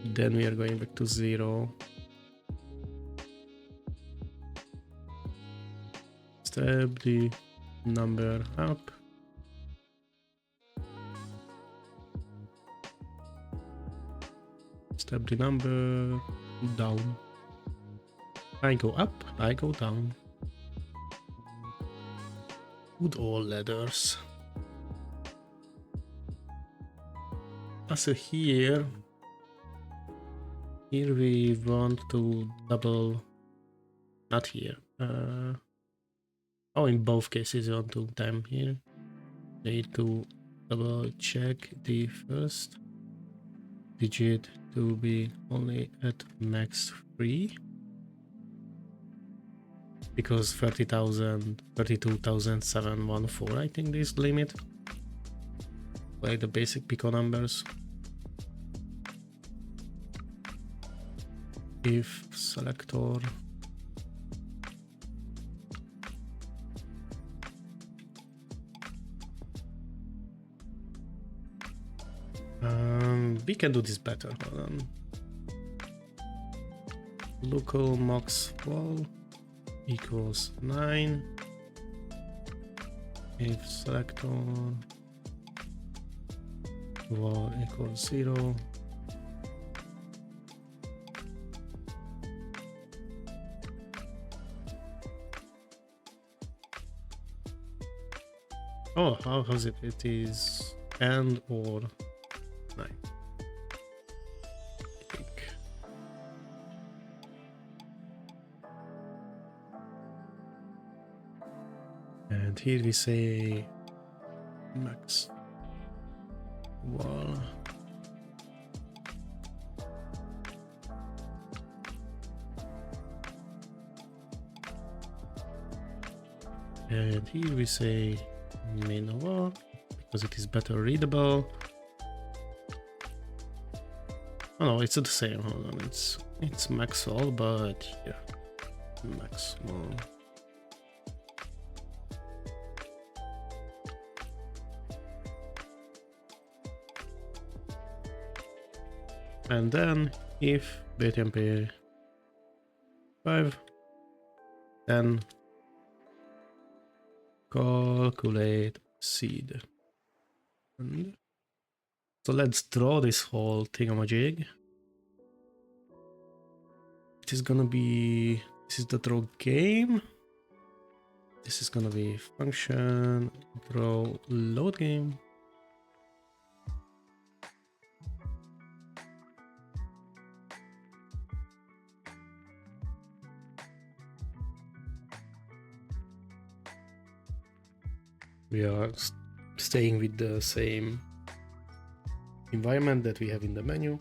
then we are going back to 0. Step the number up. Step the number down. I go up, I go down. Good old ladders. So here we want to double, not here. Oh, in both cases you want to time here. Need to double check the first digit to be only at max 3, because 30,000, 32,714, I think this limit, like the basic PICO numbers. If selector we can do this better. Hold on. Local max wall equals 9. If selector wall equals 0. Oh, how's it? It is and or 9. I think. And here we say max wall. And here we say min wall, because it is better readable. Oh no, it's the same. Hold on, it's max wall, but yeah, max wall. And then if BTMP 5, then calculate seed. And so let's draw this whole thingamajig. It is gonna be, this is the draw game. This is gonna be function draw load game. We are staying with the same environment that we have in the menu.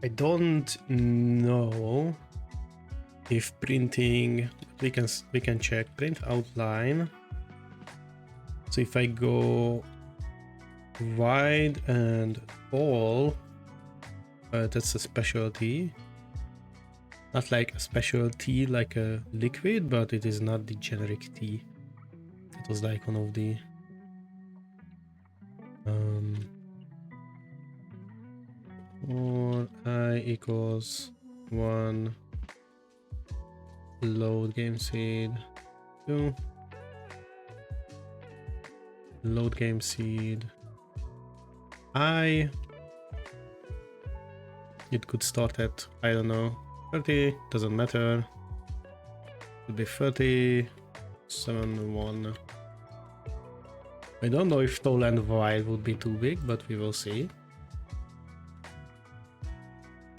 I don't know if printing, we can check print outline. So if I go wide and all, that's a specialty. Not like a specialty like a liquid, but it is not the generic tea. It was like one of the or I equals 1 load game seed 2 load game seed I It could start at, I don't know, 30, doesn't matter. Could be 30, 7, 1. I don't know if tall and wide would be too big, but we will see.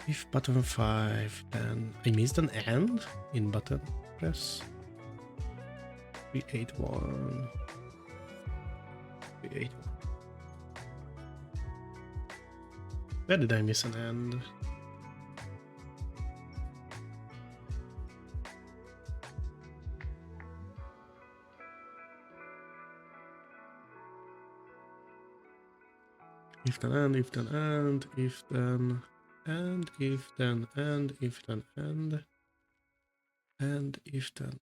If button 5, then I missed an and in button press. 3, 8, 1. 3, 8, 1. Where did I miss an and? If then and, if then and, if then and, if then and, if then and, and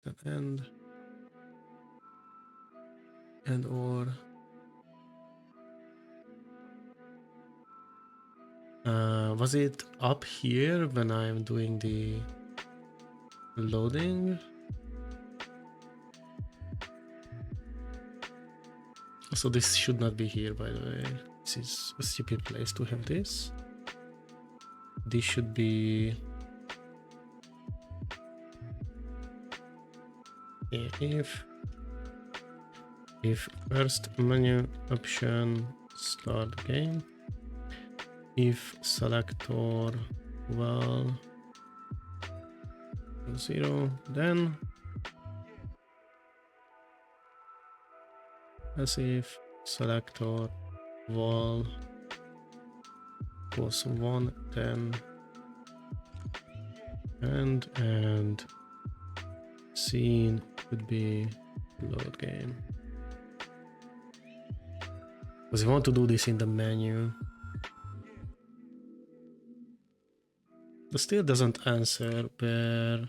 if then and or was it up here when I'm doing the loading? So this should not be here, by the way. This is a stupid place to have this. This should be if first menu option start game, if selector well 0, then as if selector wall was 1, then and scene would be load game. Because you want to do this in the menu. But still doesn't answer where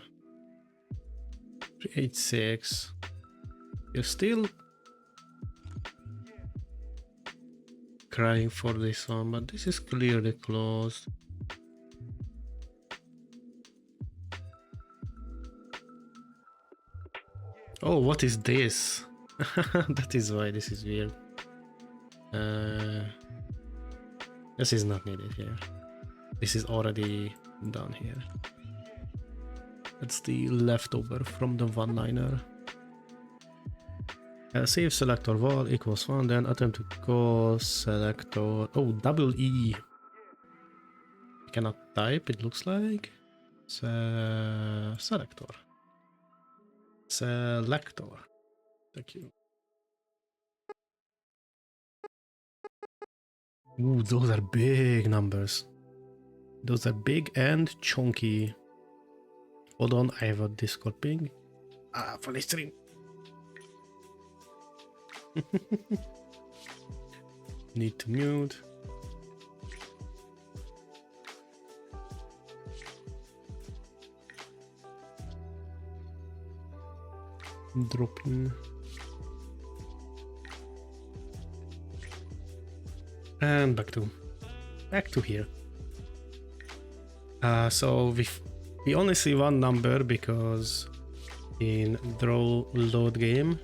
386. You're still crying for this one, but this is clearly closed. Oh, what is this? That is why this is weird. This is not needed here. This is already done here. That's the leftover from the one-liner. Save selector wall equals 1, then attempt to call selector. Oh, double E. I cannot type, it looks like. Selector. Selector. Thank you. Ooh, those are big numbers. Those are big and chunky. Hold on, I have a Discord ping. Funny stream. Need to mute. Dropping. And back to here. So we only see one number because in draw load game.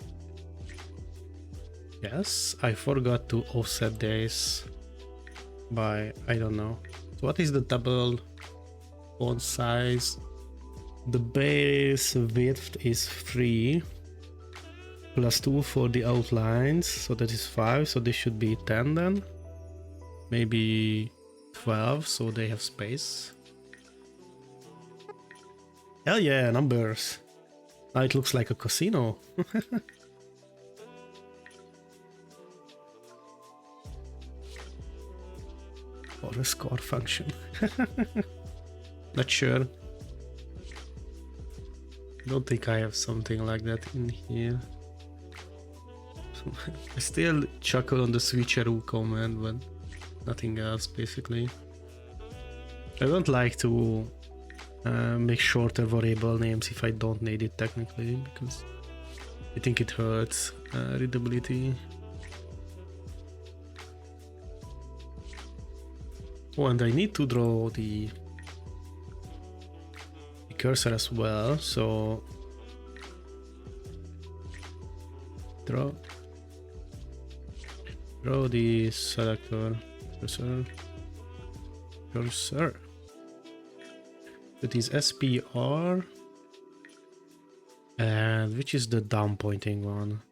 Yes, I forgot to offset this by, I don't know. What is the double font size? The base width is 3 plus 2 for the outlines, so that is 5, so this should be 10 then. Maybe 12, so they have space. Hell yeah, numbers. Now it looks like a casino. Or a score function. Not sure. Don't think I have something like that in here. I still chuckle on the switcheroo command, but nothing else basically. I don't like to make shorter variable names if I don't need it technically, because I think it hurts readability. Oh, and I need to draw the cursor as well, so draw the selector cursor. cursor. It is SPR. And which is the down pointing one?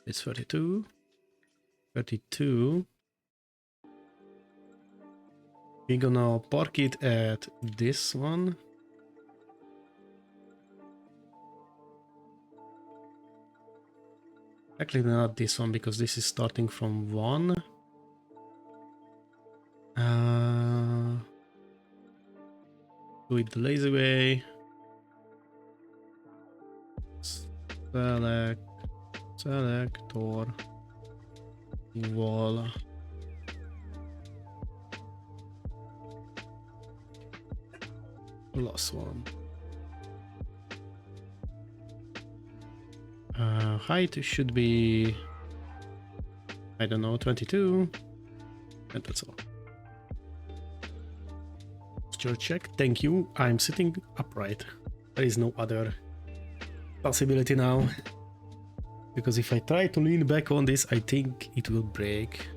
It's 32. 32. We're gonna park it at this one. Actually not this one, because this is starting from 1. Do it the lazy way. Selector wall. Last one. Height should be, I don't know, 22. And that's all. Posture check. Thank you. I'm sitting upright. There is no other possibility now. Because if I try to lean back on this, I think it will break.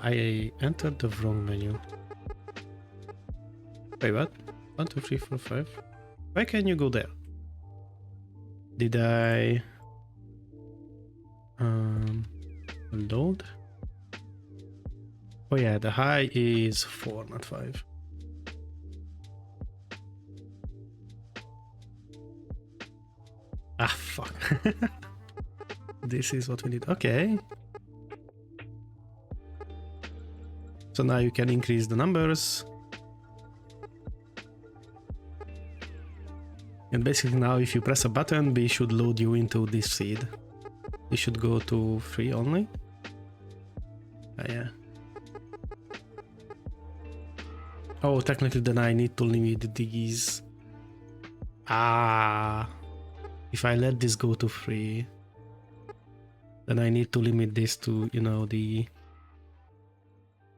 I entered the wrong menu. Wait, what? 1, 2, 3, 4, 5. Why can you go there? Did I load? Oh yeah, the high is 4, not 5. Ah, fuck. This is what we need. Okay. So now you can increase the numbers. And basically now if you press a button, we should load you into this seed. You should go to 3 only. Yeah. Oh, technically then I need to limit these. If I let this go to 3, then I need to limit this to, you know, the...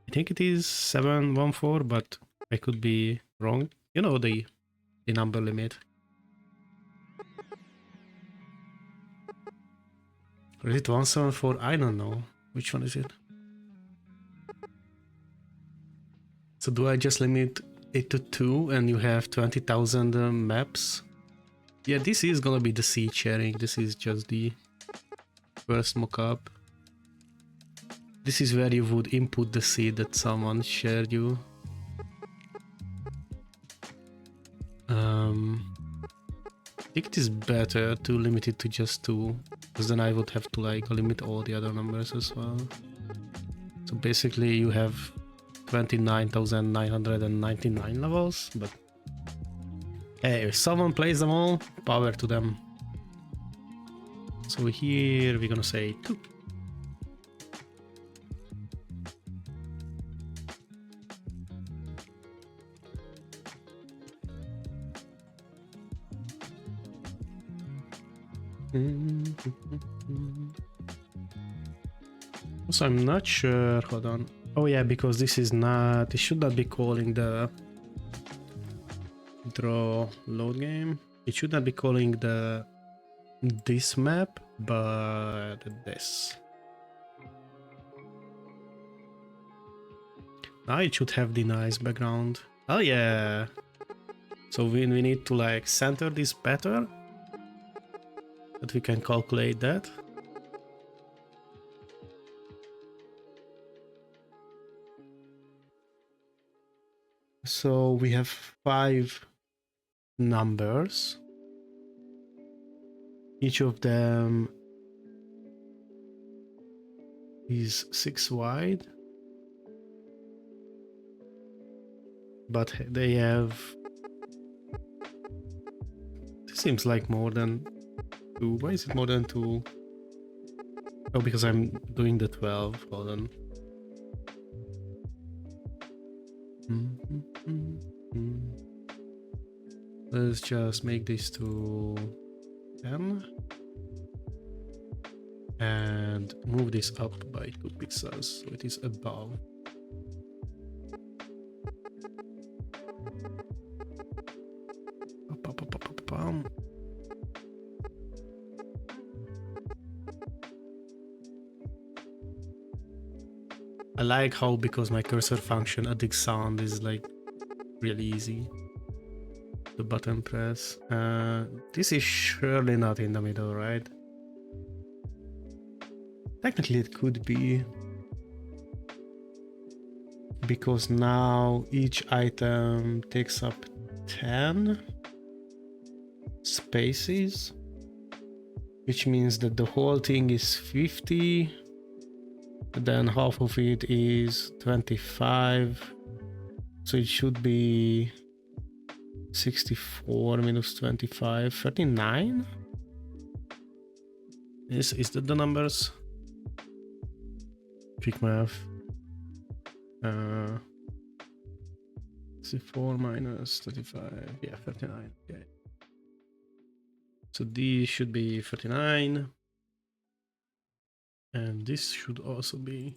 I think it is 714, but I could be wrong. You know, the number limit. Or is it 174? I don't know. Which one is it? So do I just limit it to 2 and you have 20,000 maps? Yeah, this is gonna be the seed sharing. This is just the first mockup. This is where you would input the seed that someone shared you. I think it is better to limit it to just 2, because then I would have to like limit all the other numbers as well. So basically you have 29,999 levels, but hey, if someone plays them all, power to them. So here we're gonna say 2. So I'm not sure, hold on. Oh yeah, because this is not, it should not be calling the draw load game. It should not be calling this map, but this. Now it should have the nice background. Oh yeah. So we need to like center this better, that we can calculate that. So we have 5 numbers. Each of them is 6 wide. But they have... This seems like more than 2. Why is it more than 2? Oh, because I'm doing the 12. Hold on. Let's just make this to 10 and move this up by 2 pixels so it is above. I like how, because my cursor function addict sound is like really easy. The button press. This is surely not in the middle, right? Technically it could be, because now each item takes up 10 spaces, which means that the whole thing is 50, then half of it is 25, so it should be 64 minus 25, 39? Is that the numbers? Quick math. 64 minus 35, yeah, 39, okay. So these should be 39. And this should also be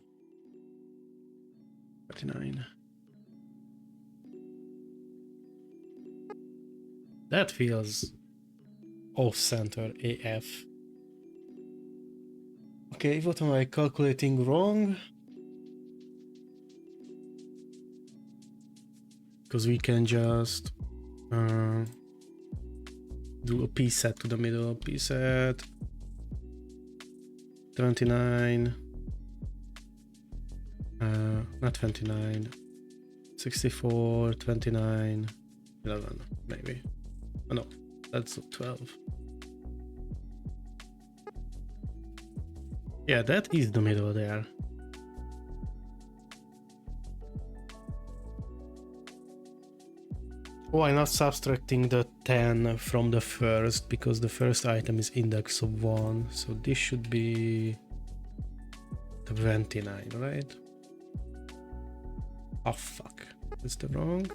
39. That feels off-center AF. Okay, what am I calculating wrong? Because we can just do a P set to the middle. P set 29. Not 29. 64, 29, 11, maybe. Oh no, that's 12. Yeah, that is the middle there. Oh, I'm not subtracting the 10 from the first, because the first item is index of 1. So this should be 29, right? Oh fuck, that's the wrong.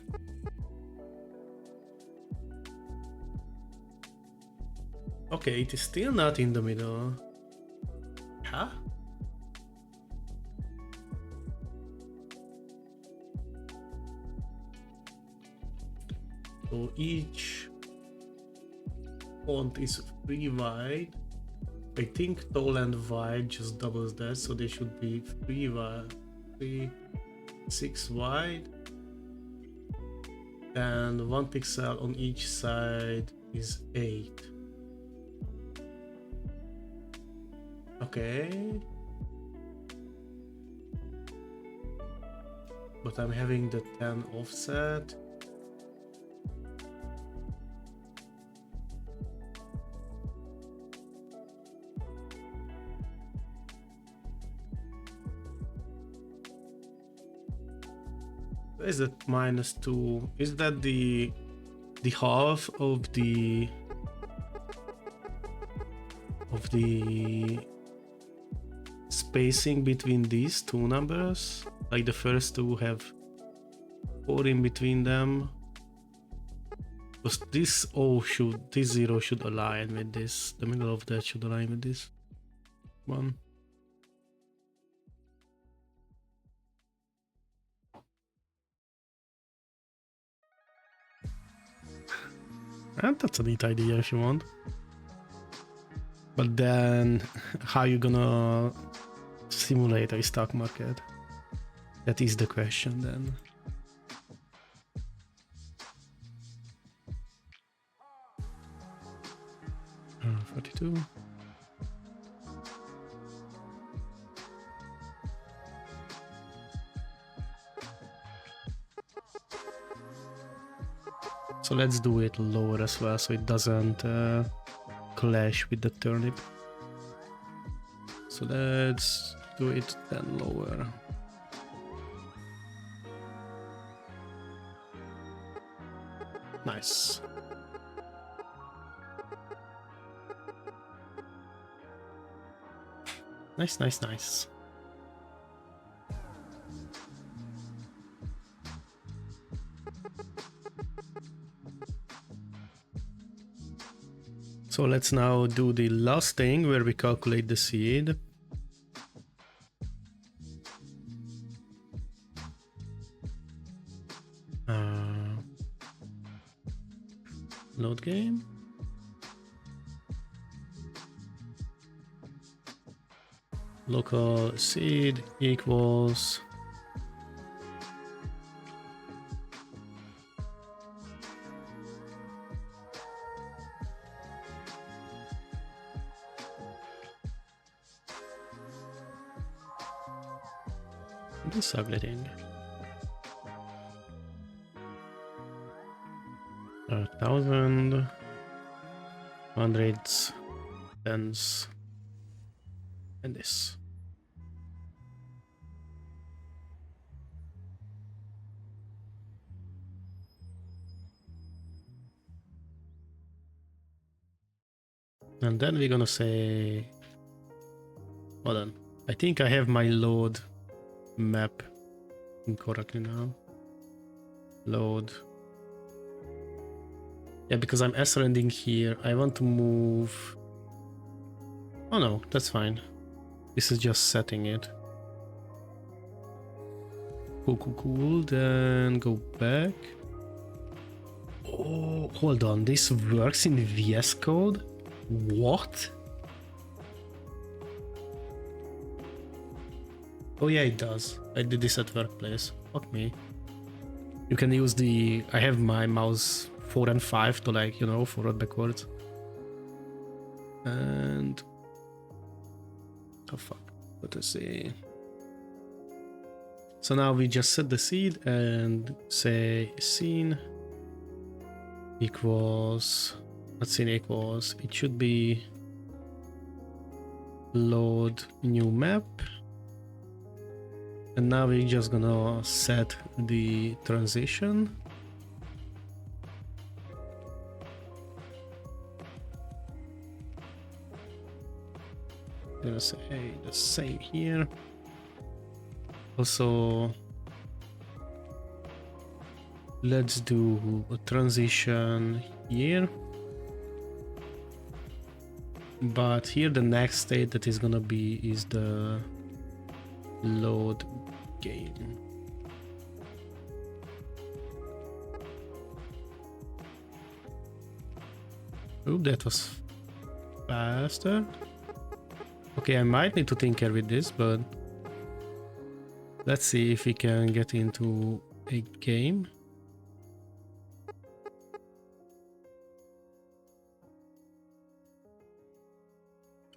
Okay, it is still not in the middle. Huh? So each font is 3 wide. I think tall and wide just doubles that, so they should be 3 wide, 6 wide, and 1 pixel on each side is 8. Okay. But I'm having the 10 offset. Is that -2? Is that the half of the spacing between these two numbers? Like the first two have 4 in between them. Because this this 0 should align with this. The middle of that should align with this one. And that's a neat idea if you want. But then, how you gonna simulate a stock market? That is the question then. Uh, 42. So let's do it lower as well, so it doesn't clash with the turnip. So let's do it then lower. Nice. Nice, nice, nice. So let's now do the last thing where we calculate the seed. Load game. Local seed equals This ugly thing. 1,000, hundreds, tens, and this. And then we're gonna say, hold on, I think I have my load map incorrectly now. Load. Yeah, because I'm S-rending here, I want to move. Oh no, that's fine. This is just setting it. Cool. Then go back. Oh, hold on. This works in VS Code? What? Oh yeah, it does. I did this at workplace. Fuck me. You can use the... I have my mouse 4 and 5 to, like, you know, forward, backwards. And... oh fuck. Let us see. So now we just set the seed and say scene equals... what scene equals? It should be load new map. And now we're just gonna set the transition. I'm gonna say the same here. Also, let's do a transition here. But here the next state that is gonna be is the load game. Oop, that was faster. Okay, I might need to tinker with this, but let's see if we can get into a game.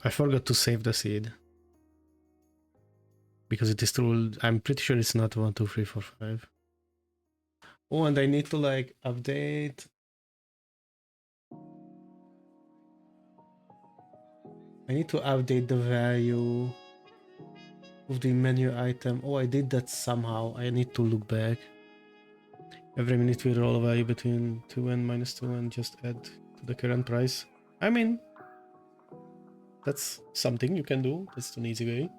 I forgot to save the seed. Because it is true, I'm pretty sure it's not 1, 2, 3, 4, 5. Oh, and I need to like update. I need to update the value of the menu item. Oh, I did that somehow. I need to look back. Every minute we roll a value between 2 and -2 and just add to the current price. I mean, that's something you can do. That's an easy way.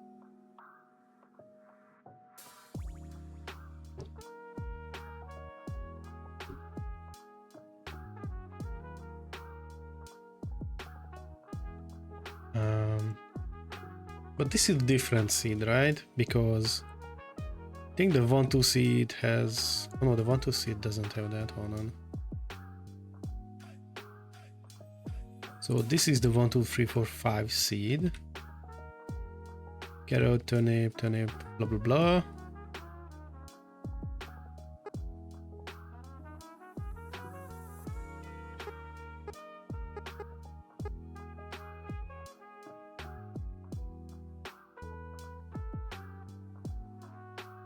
But this is different seed, right? Because I think the 1, 2 seed has... oh no, the 1, 2 seed doesn't have that. Hold on. So this is the 1, 2, 3, 4, 5 seed. Carrot, turnip, blah blah blah.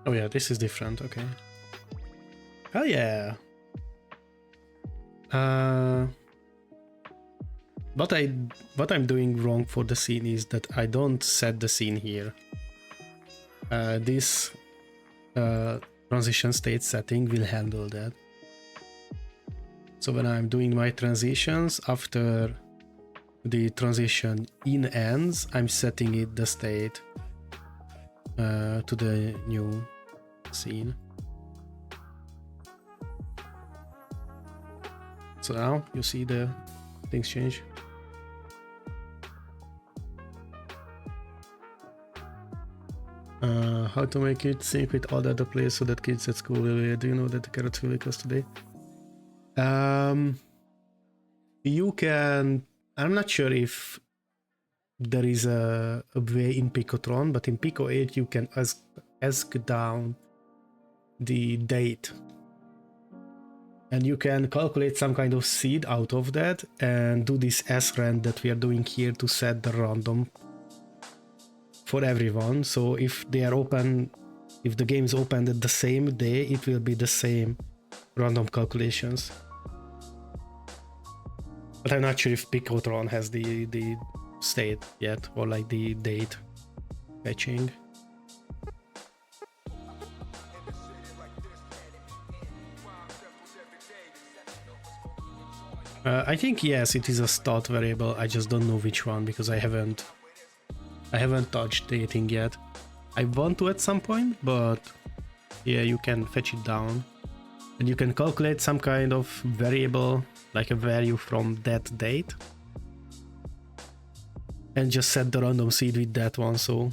Oh yeah, this is different, okay. Oh yeah. What I'm doing wrong for the scene is that I don't set the scene here. This transition state setting will handle that. So when I'm doing my transitions, after the transition in ends, I'm setting it the state to the new scene. So now you see the things change. How to make it sync with all the other players so that kids at school will wear. Do you know that the carrots will cost today? You can... I'm not sure if there is a way in PICO-tron, but in PICO-8 you can ask down the date. And you can calculate some kind of seed out of that and do this srand that we are doing here to set the random for everyone. So if they are open If the game is opened at the same day, it will be the same random calculations. But I'm not sure if PICO-8 has the state yet, or like the date fetching. I think yes, it is a start variable. I just don't know which one because I haven't touched dating yet. I want to at some point, but yeah, you can fetch it down and you can calculate some kind of variable, like a value from that date, and just set the random seed with that one. So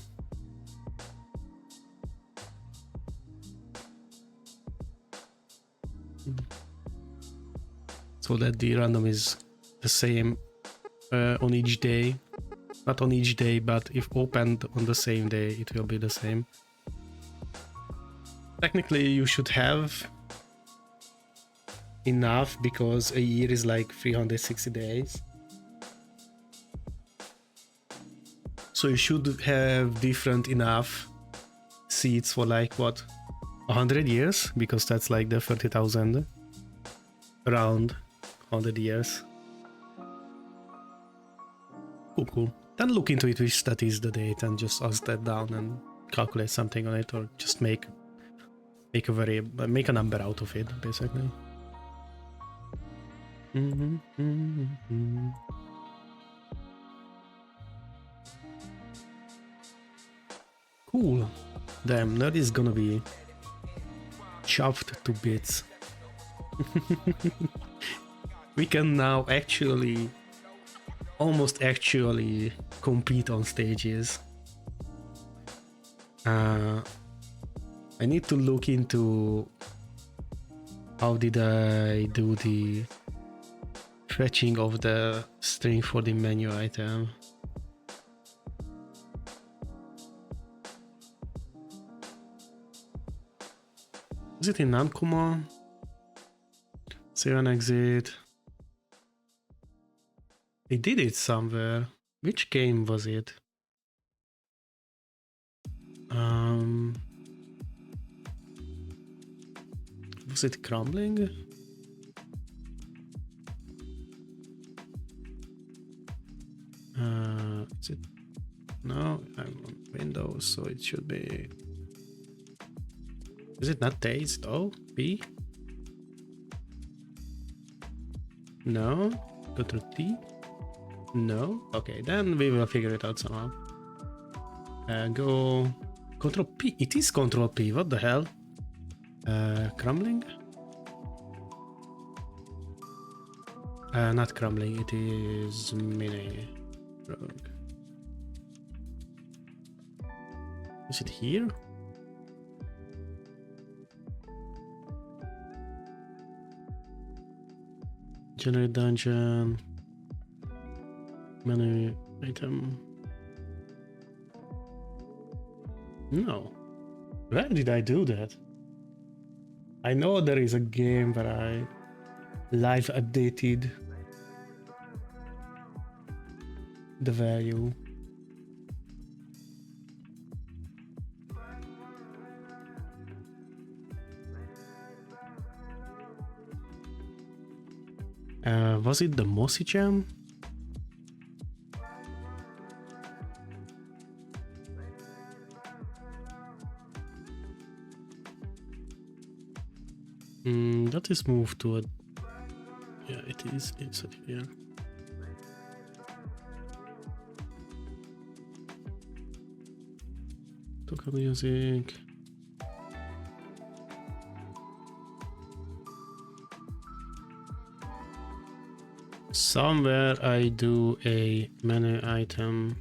that the random is the same on each day. Not on each day, but if opened on the same day, it will be the same. Technically, you should have enough because a year is like 360 days. So you should have different enough seeds for like what, 100 years, because that's like the 30,000 around 100 years. Cool. Then look into it which that is the date and just ask that down and calculate something on it, or just make a number out of it, basically. Cool. Damn, that is gonna be chopped to bits. We can now almost actually compete on stages. I need to look into how did I do the fetching of the string for the menu item. Is it in non-common? Save and exit. I did it somewhere. Which game was it? Was it Crumbling? Is it? No, I'm on Windows, so it should be. Is it not Taste? Oh, B? No. Control T? No. Okay, then we will figure it out somehow. Go Control P. It is Control P. What the hell? Crumbling? Not Crumbling. It is Mini Rogue. Is it here? Generate dungeon. Menuitem. No. Where did I do that? I know there is a game where I live updated the value. Was it the Mossy Jam? That is moved to a... Yeah, it is inside here. Talk music. Somewhere I do a menu item.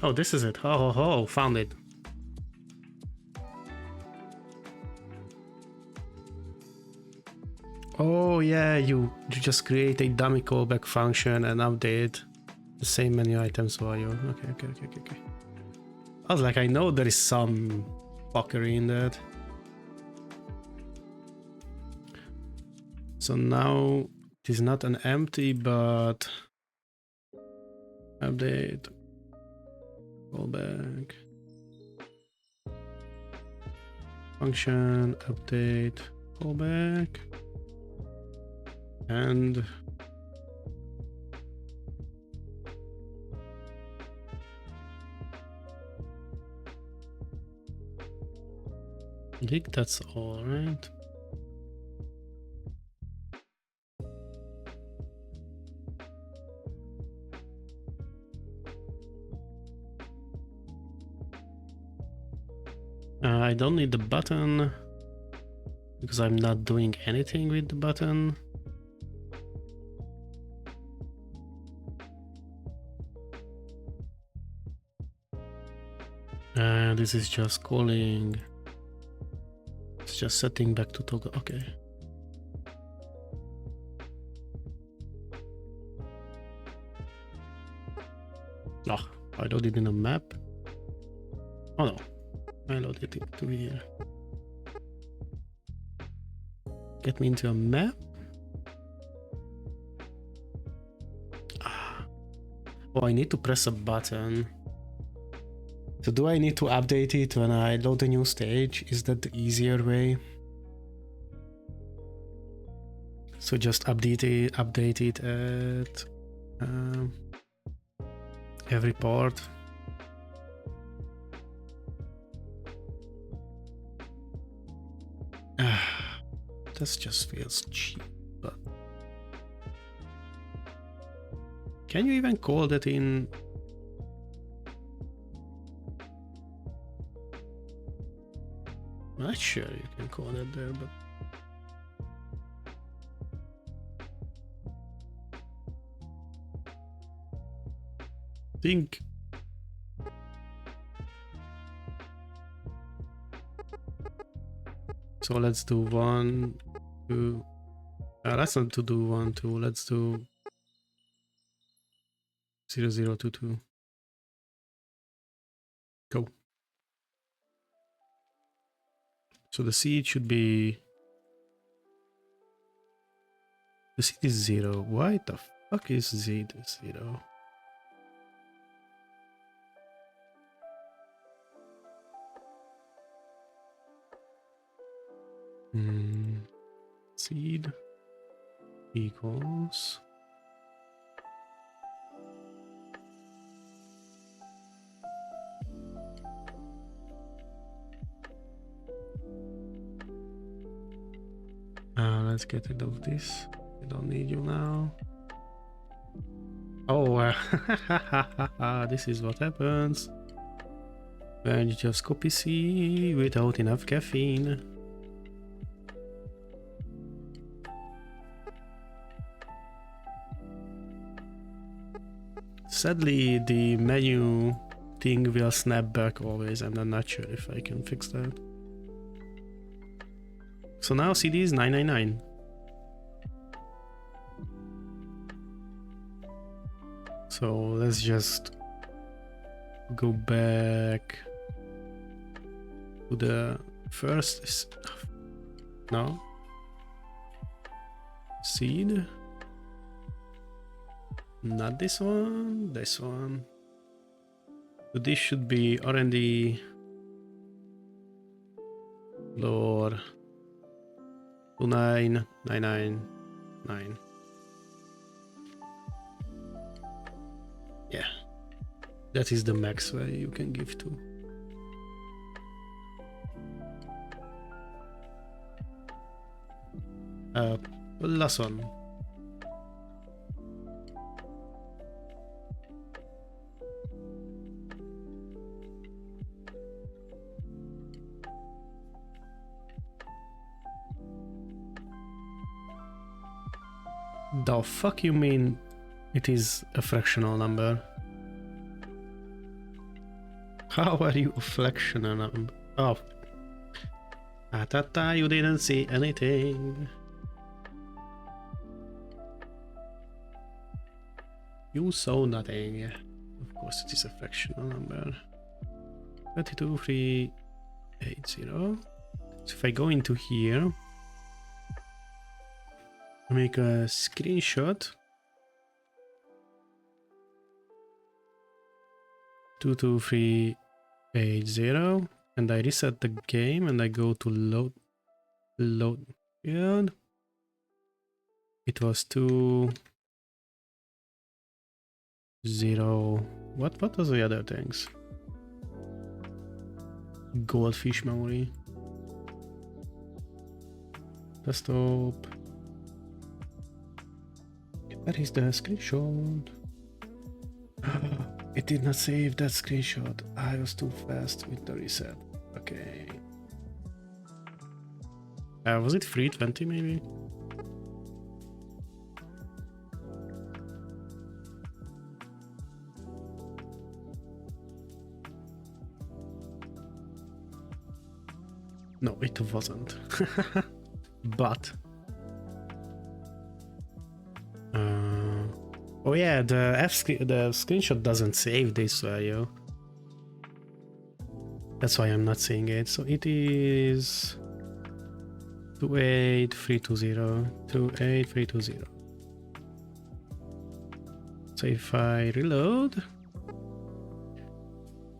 Oh, this is it. Oh, found it. Oh yeah, you just create a dummy callback function and update the same menu items for you. Okay. I was like, I know there is some fuckery in that. So now it is not an empty, but update, callback, function, update, callback, and I think that's all, right? I don't need the button because I'm not doing anything with the button. This is just calling. It's just setting back to toggle. Okay. Oh, I loaded in a map. Oh no, I loaded it to here. Get me into a map. Oh, I need to press a button. So do I need to update it when I load a new stage? Is that the easier way? So just update it at every part. This just feels cheap, but can you even call that in? I'm not sure you can call that there, but I think so. Let's do 1, 2. Let's not do 1, 2. Let's do 0, 0, 2, 2. Go. So the seed should be. The seed is 0. Why the fuck is seed 0? Seed equals let's get rid of this. We don't need you now. Oh, this is what happens when you just copy C without enough caffeine. Sadly, the menu thing will snap back always, and I'm not sure if I can fix that. So now CD is 999. So let's just go back to the first. No. Seed. Not this one, this one. So this should be R&D floor 29999. Yeah, that is the max value you can give to. Last one. The fuck you mean it is a fractional number? How are you a fractional number? Oh. Tata, you didn't see anything. You saw nothing. Of course it is a fractional number. 32380. So if I go into here, make a screenshot. 22380, and I reset the game and I go to load field. It was 20. What was the other things? Goldfish memory. Desktop. Where is the screenshot? It did not save that screenshot. I was too fast with the reset. Okay. Was it 320 maybe? No, it wasn't. But oh yeah, the screenshot doesn't save this value. That's why I'm not seeing it. So it is 28320. 28320. So if I reload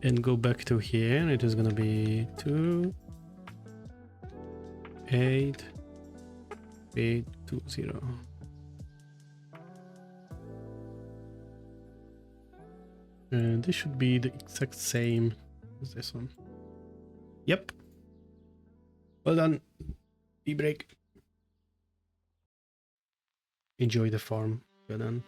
and go back to here, it is gonna be 28320. And this should be the exact same as this one. Yep. Well done. E-break. Enjoy the farm. Well done.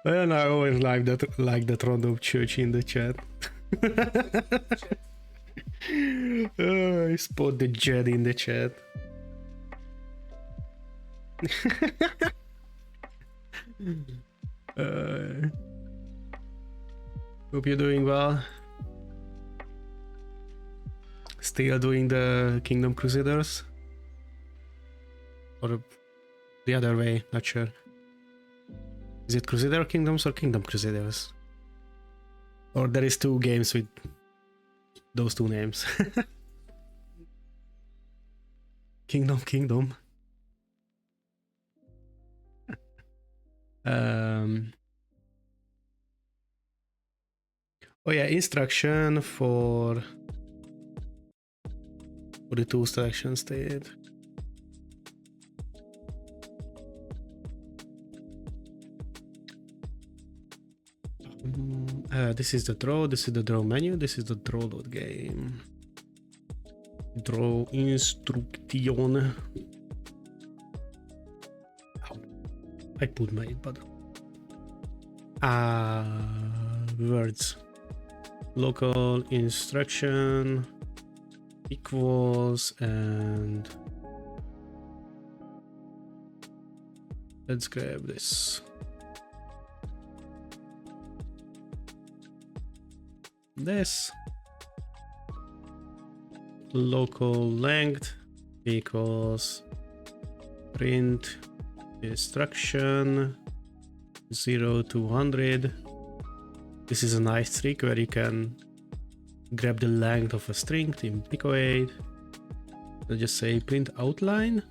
And I always like that random church in the chat. I spot the jet in the chat. Hope you're doing well. Still doing the Kingdom Crusaders? Or the other way, not sure. Is it Crusader Kingdoms or Kingdom Crusaders? Or there is two games with those two names. Kingdom. Oh yeah, instruction for the two selection state. This is the draw menu, this is the draw load game. Draw instruction. Ow. I put my button. Words. Local instruction equals, and let's grab this. This local length equals print instruction 0 to 100. This is a nice trick where you can grab the length of a string in PICO-8. Let's just say print outline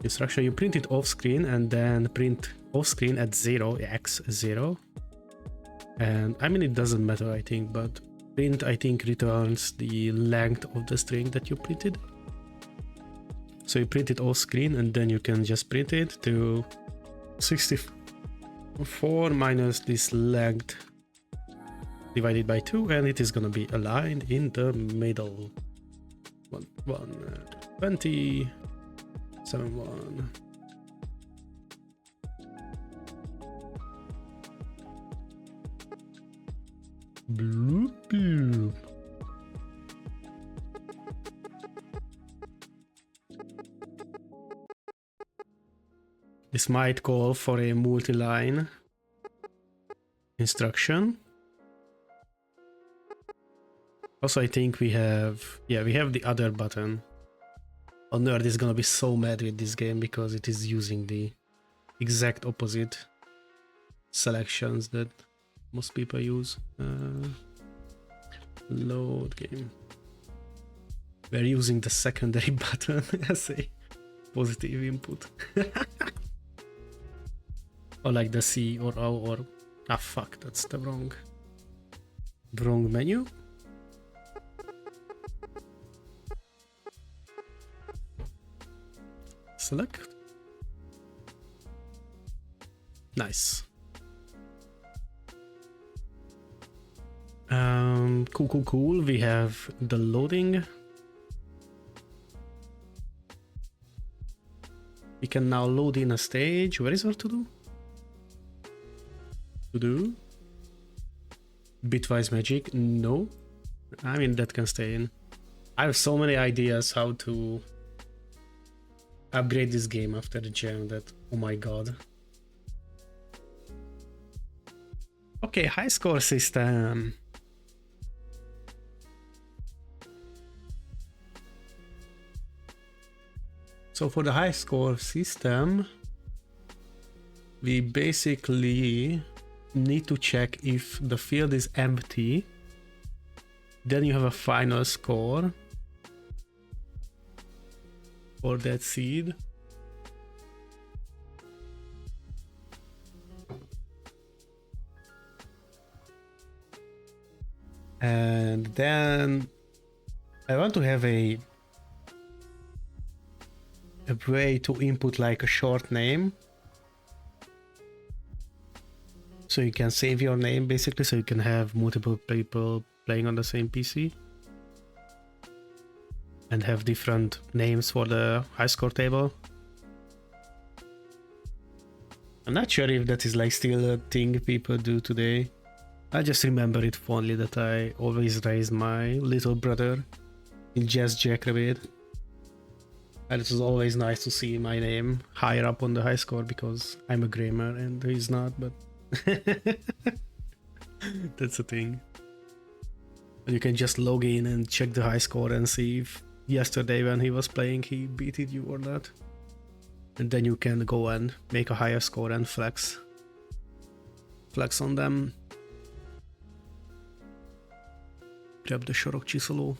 instruction. You print it off screen and then print off screen at 0 x 0. And I mean, it doesn't matter, I think, but print, I think, returns the length of the string that you printed. So you print it off screen and then you can just print it to 64 minus this length divided by 2, and it is gonna be aligned in the middle. 20, 71. Bloop, bloop. This might call for a multi-line instruction. Also, I think we have the other button. Oh, Nerd is gonna be so mad with this game because it is using the exact opposite selections that most people use. Load game. We're using the secondary button as a positive input. Or like the C or O or... Ah, fuck, that's the wrong menu. Select. Nice. Cool. We have the loading. We can now load in a stage. Where is our to do? Bitwise magic? No. I mean, that can stay in. I have so many ideas how to upgrade this game after the jam that, oh my god. Okay, Highscore system. So for the Highscore system, we basically need to check if the field is empty. Then you have a final score for that seed. And then I want to have a way to input like a short name. So you can save your name basically, so you can have multiple people playing on the same PC. And have different names for the Highscore table. I'm not sure if that is like still a thing people do today. I just remember it fondly that I always raised my little brother in Jazz Jackrabbit. And it was always nice to see my name higher up on the Highscore because I'm a gamer and he's not, but that's a thing. And you can just log in and check the Highscore and see if yesterday when he was playing he beated you or not. And then you can go and make a higher score and flex on them. Grab the sorok csiszoló.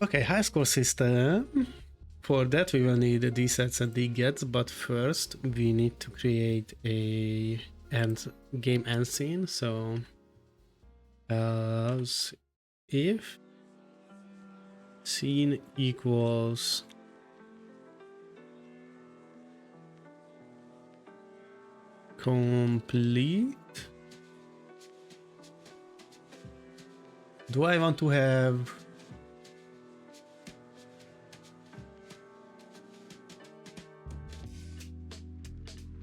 Okay, Highscore system. For that we will need the dsets and dgets, but first we need to create a game end scene. So if scene equals complete. Do I want to have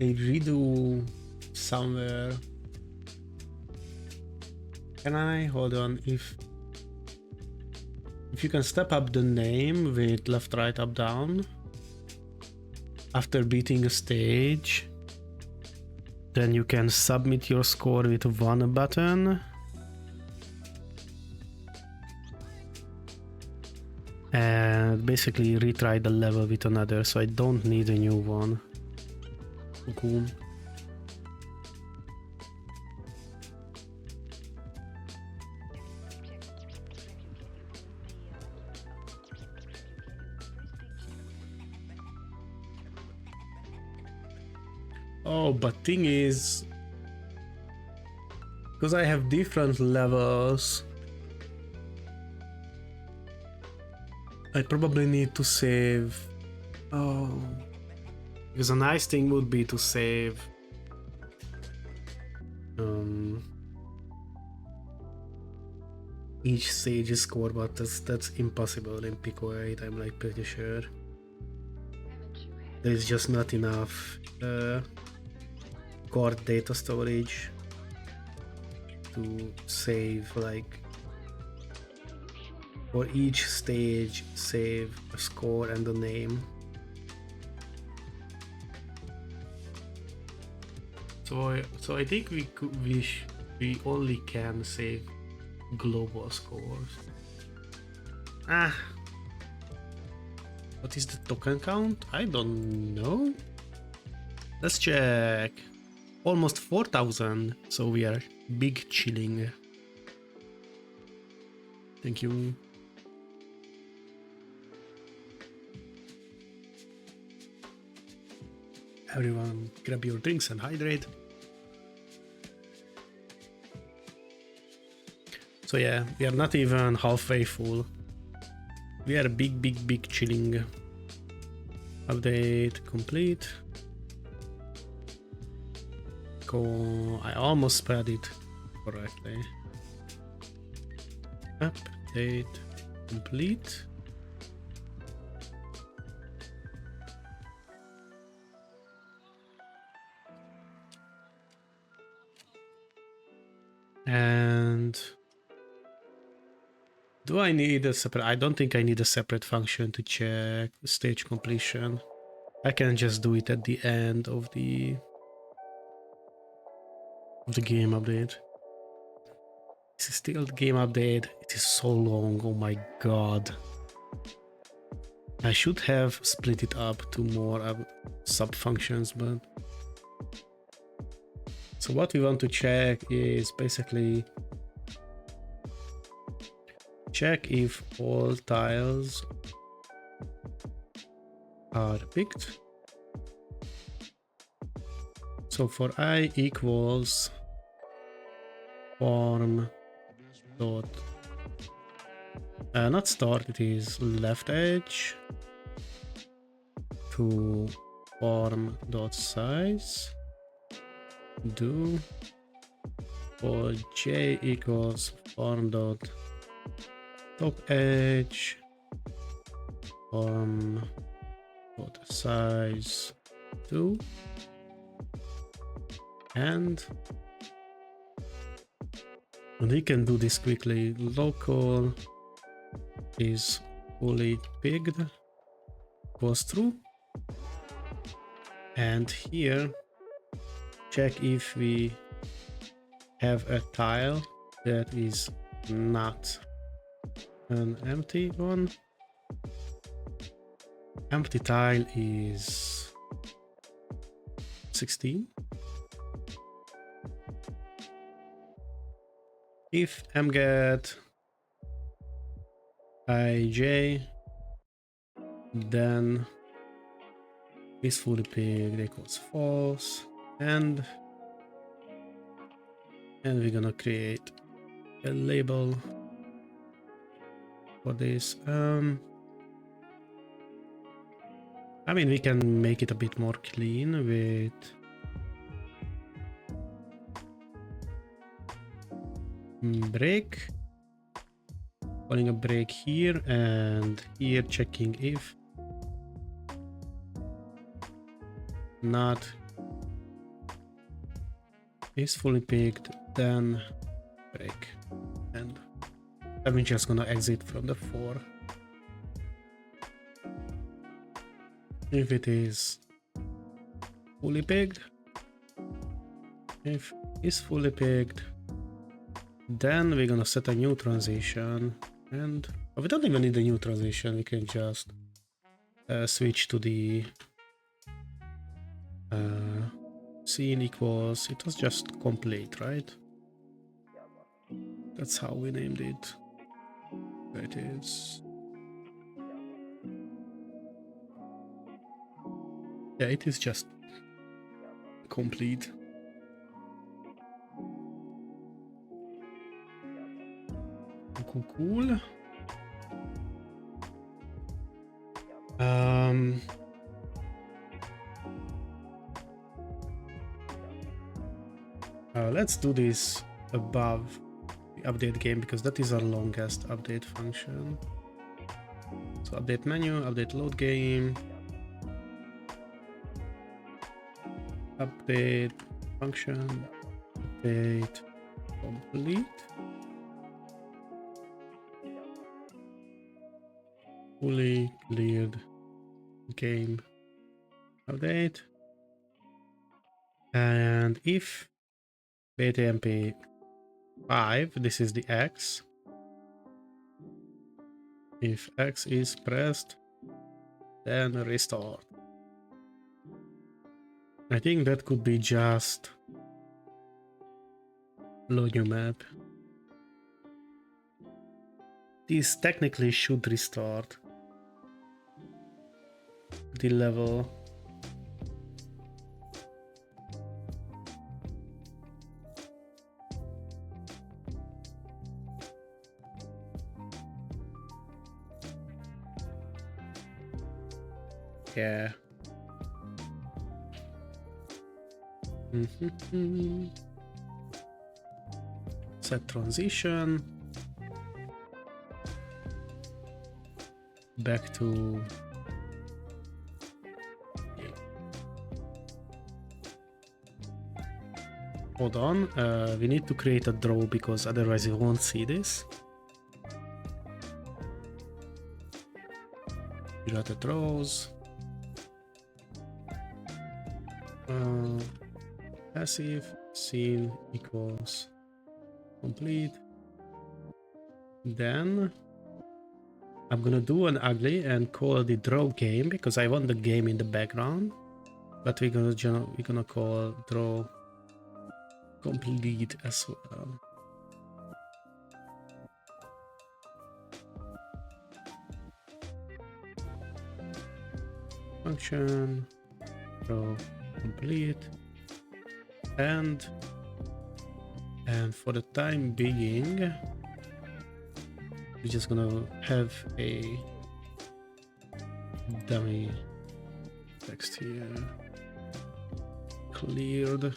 a redo somewhere? Can I hold on? If you can step up the name with left, right, up, down after beating a stage, then you can submit your score with one button. And basically retry the level with another, so I don't need a new one. Cool. Oh, but thing is, because I have different levels, I probably need to save. Oh, because a nice thing would be to save each stage score, but that's impossible in PICO-8. I'm like pretty sure there is just not enough core data storage to save, like, for each stage save a score and a name. So I think we only can save global scores. What is the token count? I don't know. Let's check. Almost 4,000, so we are big chilling. Thank you. Everyone, grab your drinks and hydrate. So yeah, we are not even halfway full. We are big chilling. Update complete. Go. I almost spelled it correctly. Update complete. And do I need a separate? I don't think I need a separate function to check stage completion. I can just do it at the end of the game update. This is still the game update. It is so long. Oh my god. I should have split it up to more sub functions, but so what we want to check is basically check if all tiles are picked. So for I equals form dot not start, it is left edge to form dot size. Do for j equals form dot top edge form dot size 2, and we can do this quickly. Local is fully picked, goes through, and here check if we have a tile that is not an empty one. Empty tile is 16. If mget ij, then is fully picked equals false, and we're gonna create a label for this. I mean, we can make it a bit more clean with break, calling a break here and here, checking if not is fully picked, then break, and I'm just gonna exit from the 4. If it is fully picked, if it's fully picked, then we're gonna set a new transition, and we don't even need a new transition, we can just switch to the scene equals, it was just complete, right? That's how we named it. There it is. Yeah, it is just complete. Cool. Let's do this above the update game because that is our longest update function. So update menu, update load game, update function, update complete, fully cleared game update, and if BTMP 5, this is the X. If X is pressed, then restart. I think that could be just load new map. This technically should restart the level. Yeah. Set transition. Back to hold on, we need to create a draw because otherwise you won't see this. Related draws. Passive scene equals complete. Then I'm gonna do an ugly and call the draw game because I want the game in the background. But we're gonna call draw complete as well. Function draw complete, and for the time being we're just gonna have a dummy text here cleared.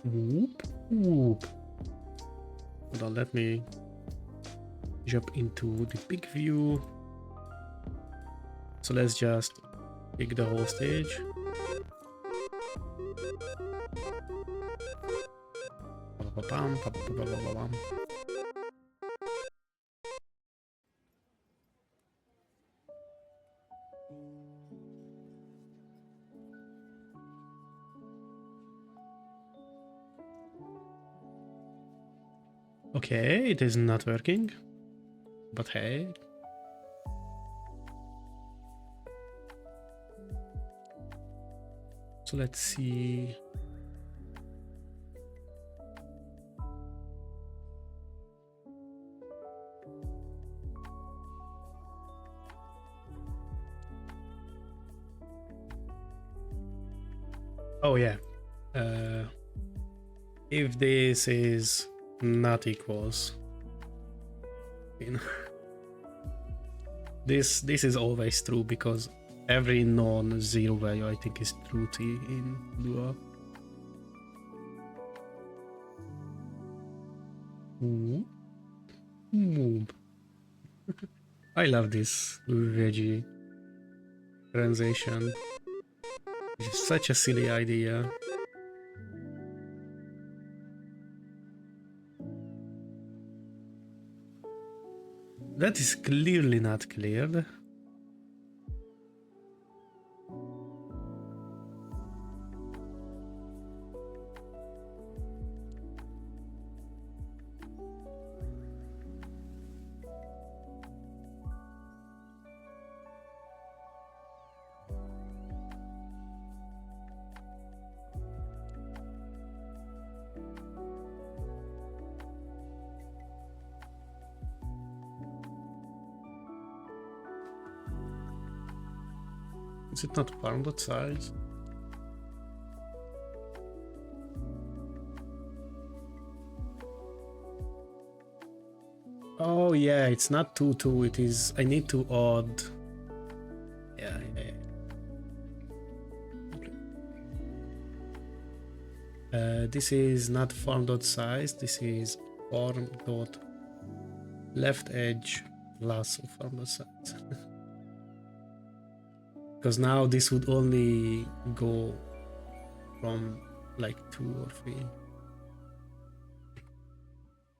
Whoop whoop. Hold on, let me jump into the big view. So let's just pick the whole stage. Okay, it is not working, but hey. So let's see. Oh yeah. If this is not equals, this is always true because every non-zero value I think is truth in Lua. Ooh. Ooh. I love this veggie translation. It's such a silly idea. That is clearly not cleared. Is it not farmed size? Oh yeah, it's not 2-2, it is... I need to add... Yeah. This is not farm.size, this is farm.left edge plus farm.size. Because now this would only go from like 2 or 3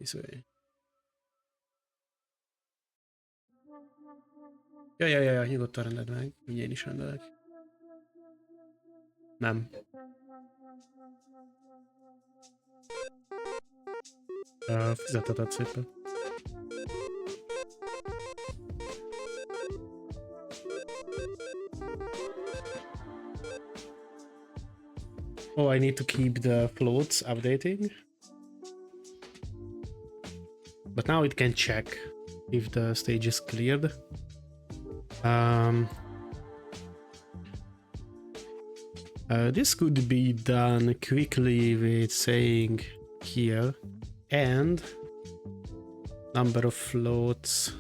this way. Ja, nyugodtan rendeld meg, így én is rendelek. Nem. Fizeteted szépen. Oh, I need to keep the floats updating. But now it can check if the stage is cleared. This could be done quickly with saying here and number of floats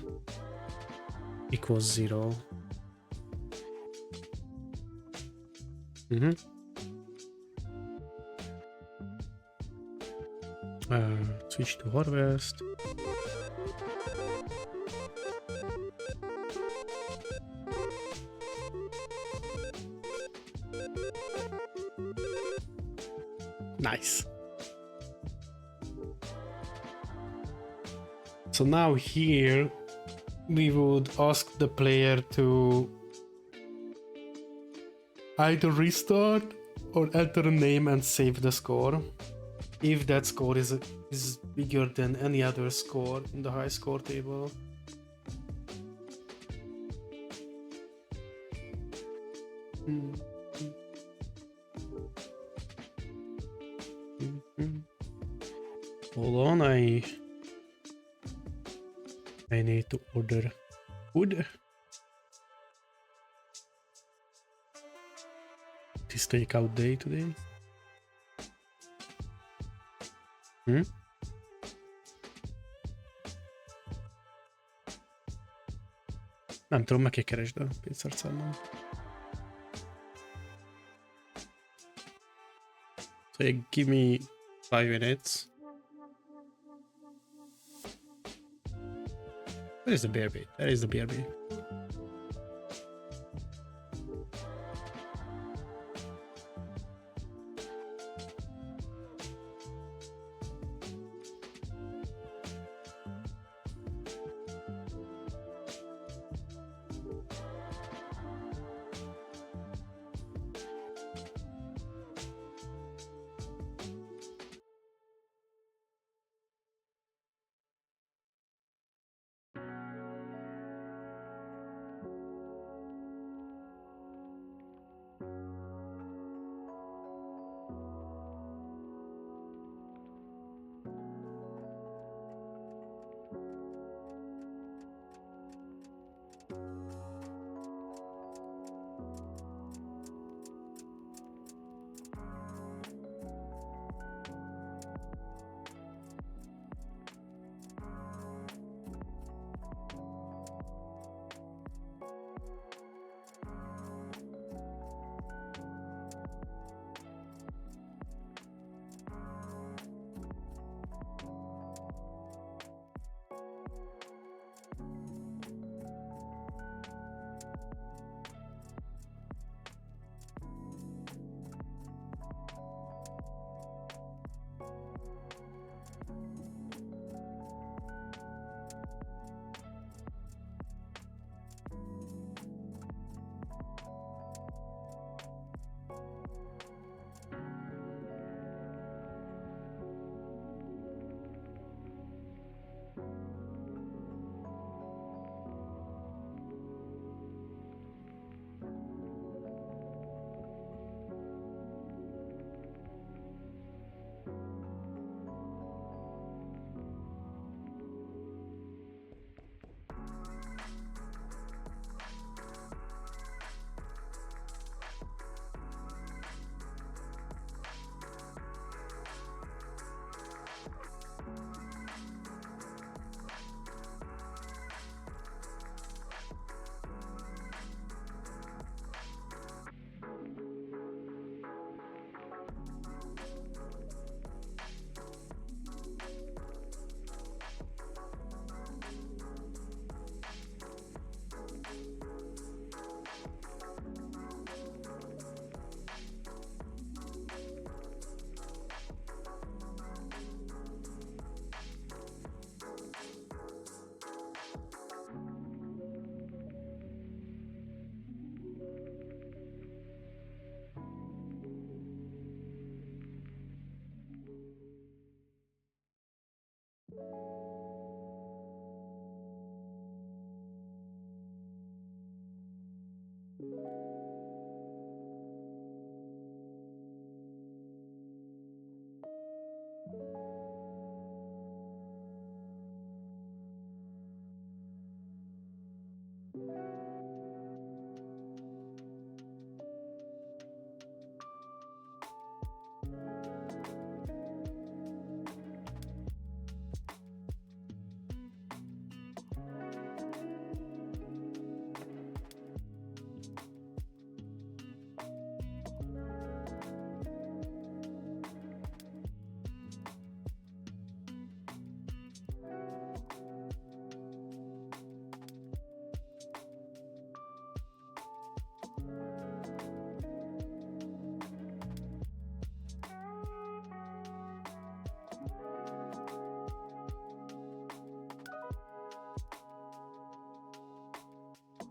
equals 0. Switch to harvest. Nice. So now here we would ask the player to either restart or enter a name and save the score. If that score is bigger than any other score in the Highscore table. Hold on, I need to order food. It is takeout day today. Nem tudom, meg kell keresd a pénztárcámmal. So give me 5 minutes. Where is the bear bait? There is the bear bait.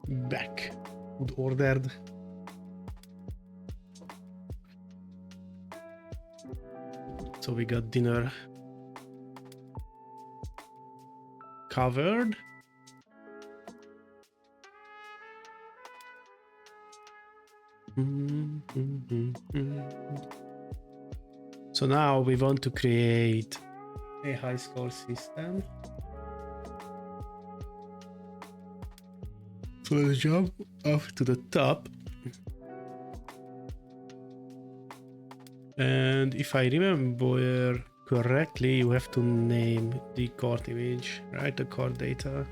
Back. Good ordered. So we got dinner covered. So now we want to create a high score system. So let's jump up to the top. And if I remember correctly, you have to name the card image, right? The card data.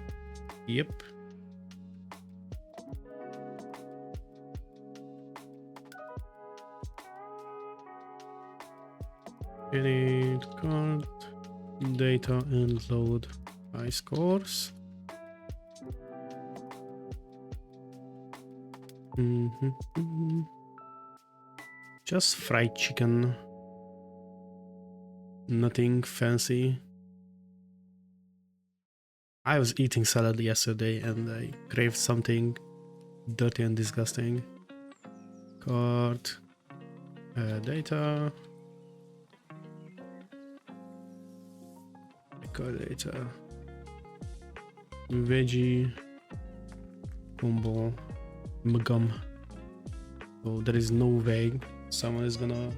Yep. Edit card data and load Highscores. Just fried chicken. Nothing fancy. I was eating salad yesterday and I craved something dirty and disgusting. Card data. Card data. Veggie combo. Gum. So there is no way someone is gonna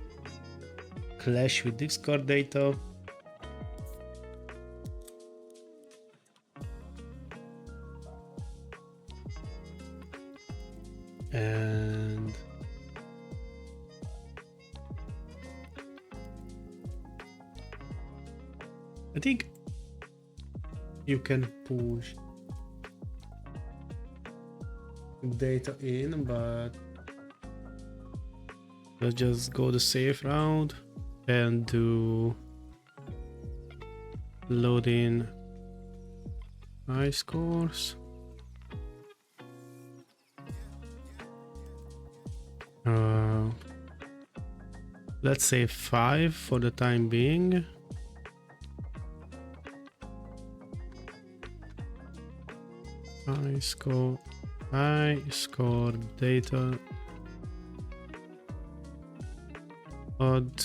clash with this card data. And I think you can push data in, but let's just go the safe route and do load in Highscores. Let's say 5 for the time being. Highscore data odd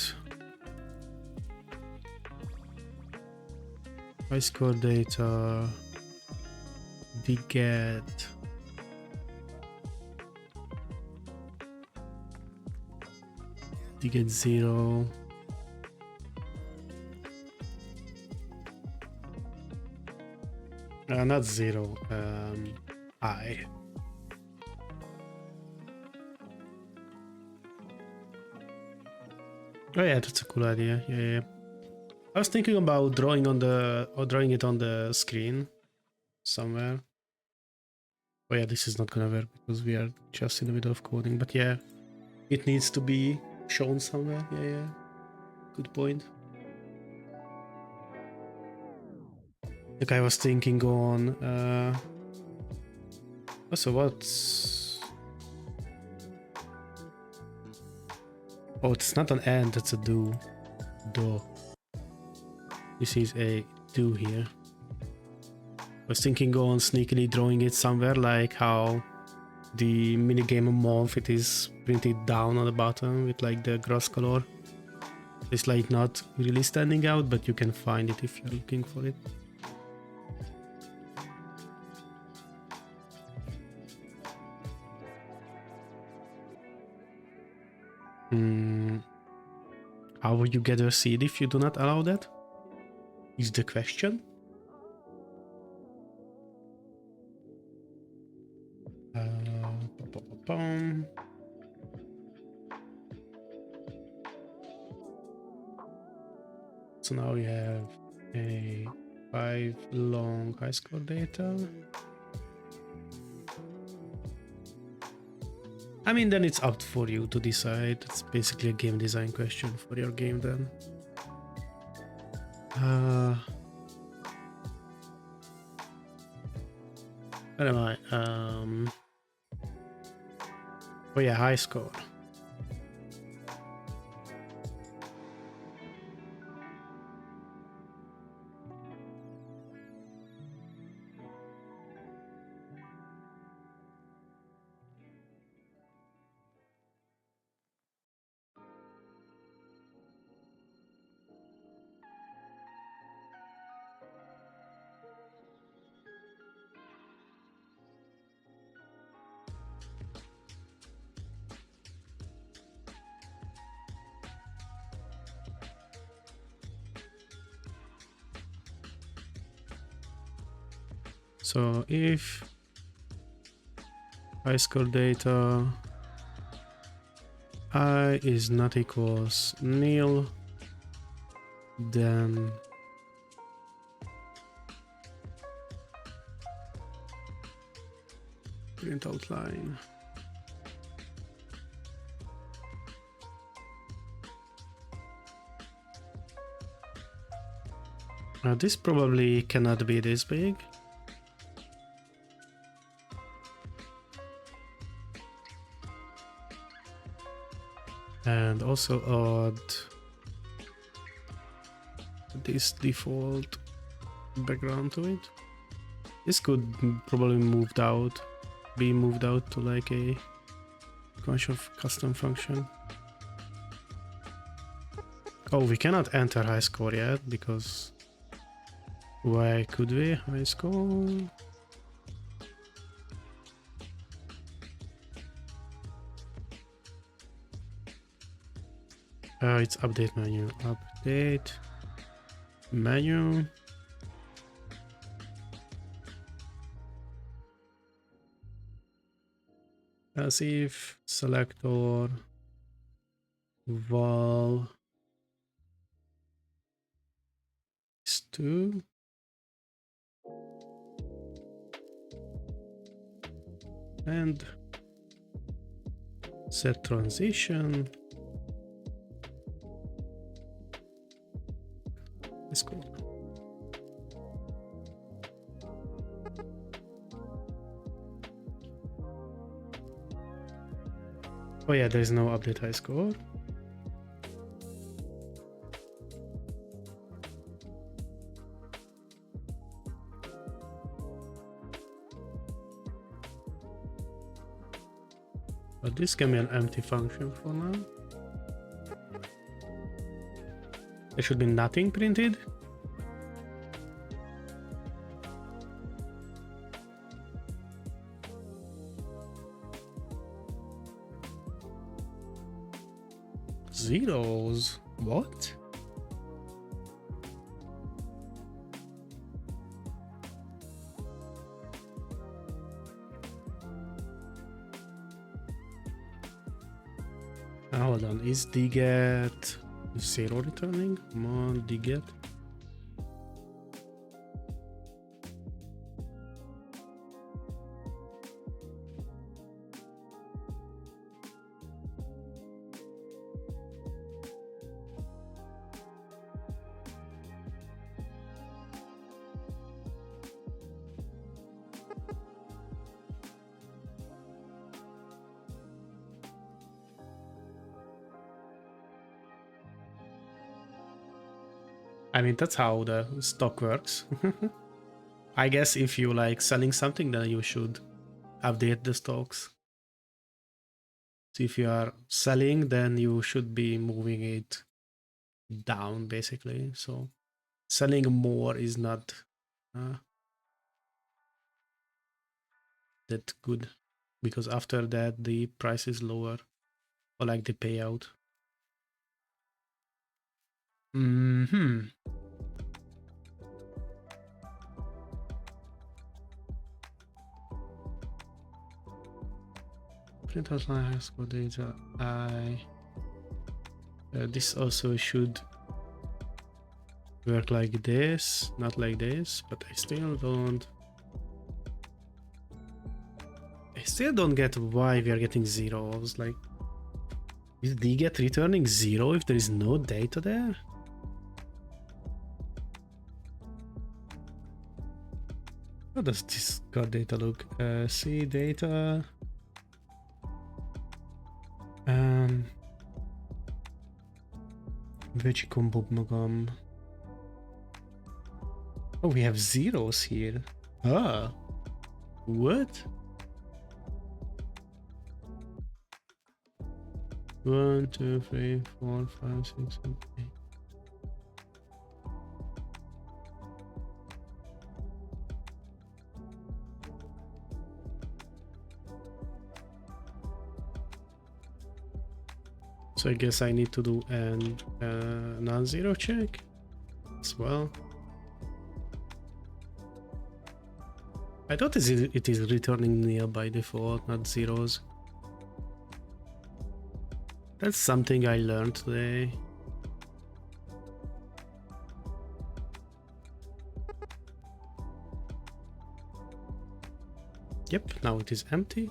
Highscore data beget beget 0 not 0 I. Oh yeah, that's a cool idea. Yeah. I was thinking about drawing it on the screen somewhere. Oh yeah, this is not gonna work because we are just in the middle of coding. But yeah, it needs to be shown somewhere. Yeah. Good point. Like I was thinking on. So what's? Oh, it's not an and, it's a do. This is a do here. I was thinking on sneakily drawing it somewhere, like how the Minigame A Month, it is printed down on the bottom with like the grass color. It's like not really standing out, but you can find it if you're looking for it. How will you gather seed if you do not allow that? Is the question. So now we have a 5 long Highscore data. I mean, then it's up for you to decide. It's basically a game design question for your game then. Where am I? Oh yeah, Highscore. So if Highscore data I is not equals nil, then print outline. This probably cannot be this big. And also add this default background to it. This could probably be moved out to like a bunch of custom function. Oh, we cannot enter Highscore yet because why could we? Highscore. It's update menu. Update menu. As if selector val is 2. And set transition. Let's go. Oh yeah, there is no update Highscore. But this can be an empty function for now. There should be nothing printed. Zeros? What? Hold on, is dget 0 returning? Come on, dget. I mean, that's how the stock works. I guess if you like selling something, then you should update the stocks. So if you are selling, then you should be moving it down, basically. So selling more is not that good, because after that the price is lower, or like the payout. Print outline Highscore data. This also should work like this, not like this, but I still don't get why we are getting zeros. Like, is dget returning 0 if there is no data there? How does this card data look? See data. Combo magam. Oh, we have zeros here. Ah, what? 1, 2, 3, 4, 5, 6, 7, 8. So I guess I need to do an non-zero check as well. I thought it is returning nil by default, not zeros. That's something I learned today. Yep, now it is empty.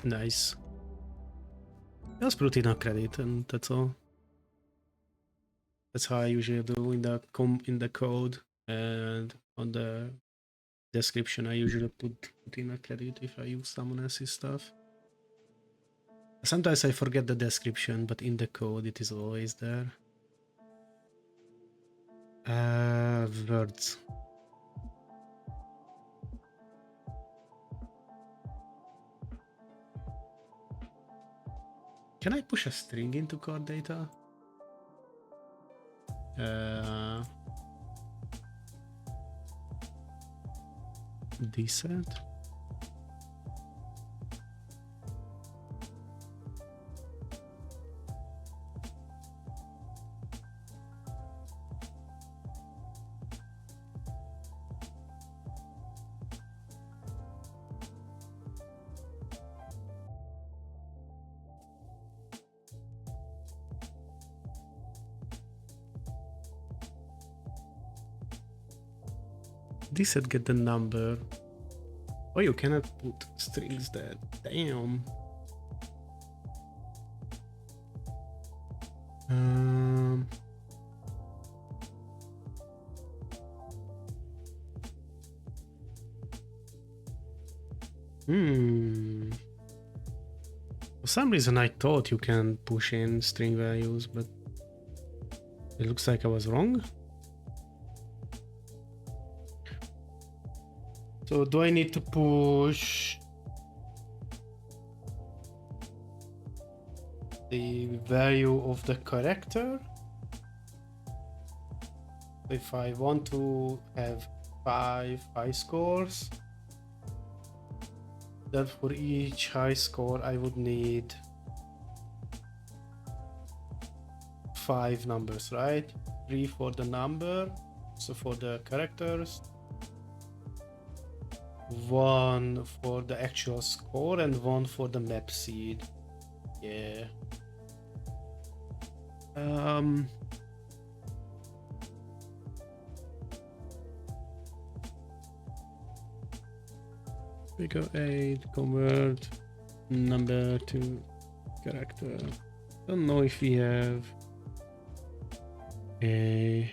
Nice. Just put in a credit and that's all. That's how I usually do in the code, and on the description I usually put in a credit if I use someone else's stuff. Sometimes I forget the description, but in the code it is always there. Words. Can I push a string into card data? Decent. This would get the number. Oh, you cannot put strings there. Damn. For some reason I thought you can push in string values, but it looks like I was wrong. So do I need to push the value of the character? If I want to have 5 Highscores, then for each Highscore I would need 5 numbers, right? 3 for the number, so for the characters, 1 for the actual score, and 1 for the map seed. Yeah. PICO-8, convert number to character. Don't know if we have a...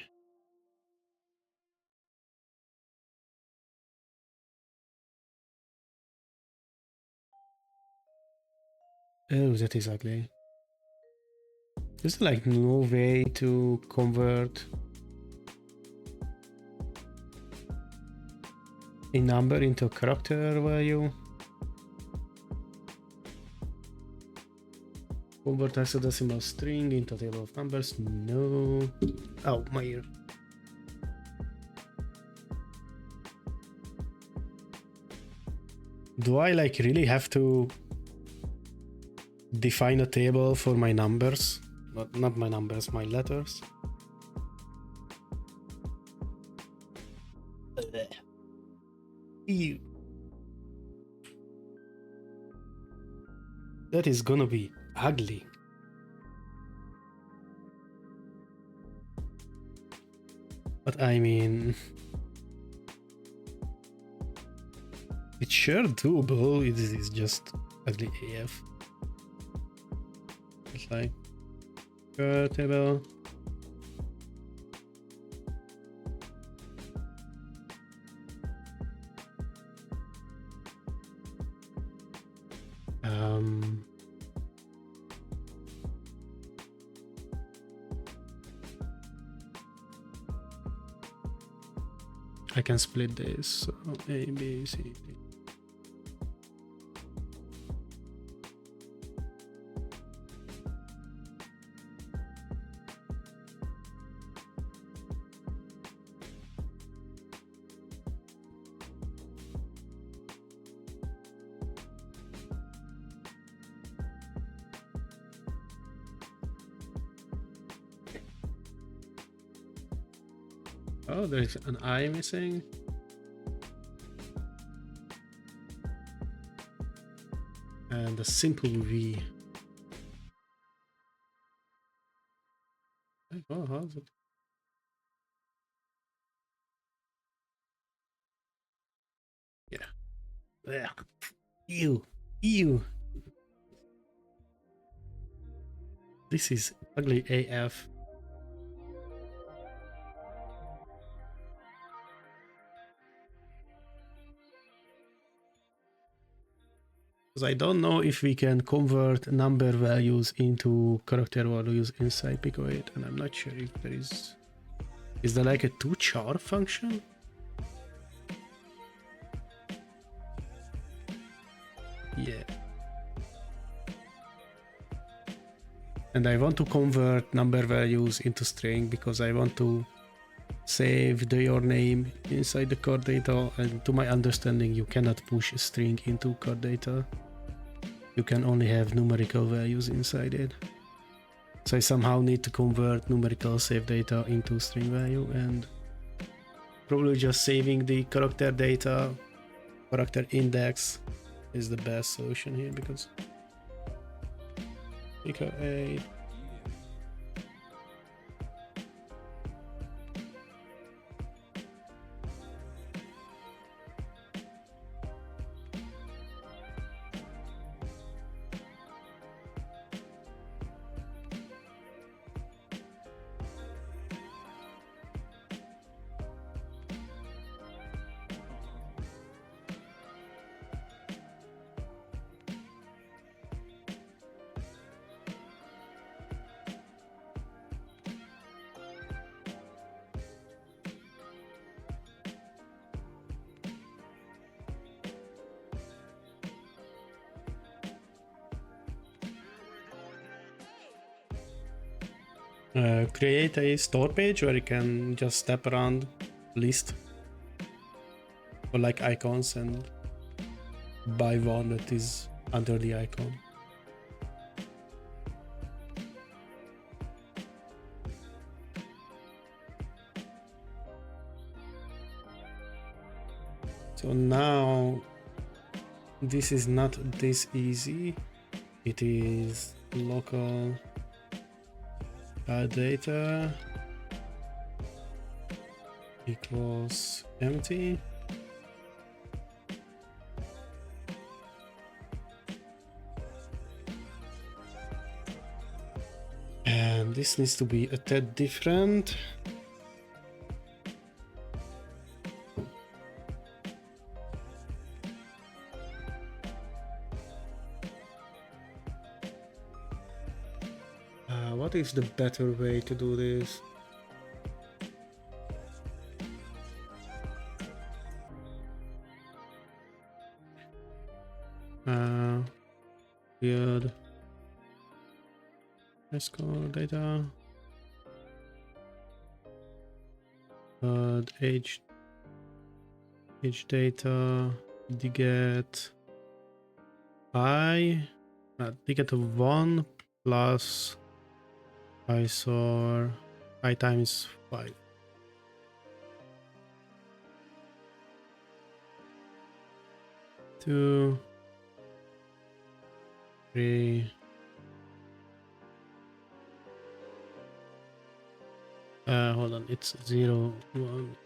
Oh, that is ugly. There's like no way to convert a number into a character value. Convert hexadecimal string into a table of numbers. No. Oh, my ear. Do I like really have to define a table for my numbers? Not my numbers, my letters. Ew. That is gonna be ugly. But I mean, it's sure doable. It is just ugly AF. It's like Char Table. I can split this, so A, B, C, D. Oh, there's an I missing. And a simple V. Oh, how's it? Yeah. Ugh. Ew. Ew. This is ugly AF. I don't know if we can convert number values into character values inside PICO-8, and I'm not sure if there is... Is there like a toChar function? Yeah. And I want to convert number values into string because I want to save your name inside the card data, and to my understanding you cannot push a string into card data. You can only have numerical values inside it. So I somehow need to convert numerical save data into string value, and probably just saving the character data, character index is the best solution here because PICO-8. Create a store page where you can just step around list or like icons and buy one that is under the icon. So now this is not this easy. It is local data equals empty. And this needs to be a tad different. What is the better way to do this? Weird. Highscore data. Age data. Diget. I ticket of 1 plus Highscore I times 5. Two, 3. Hold on, it's 0, 1,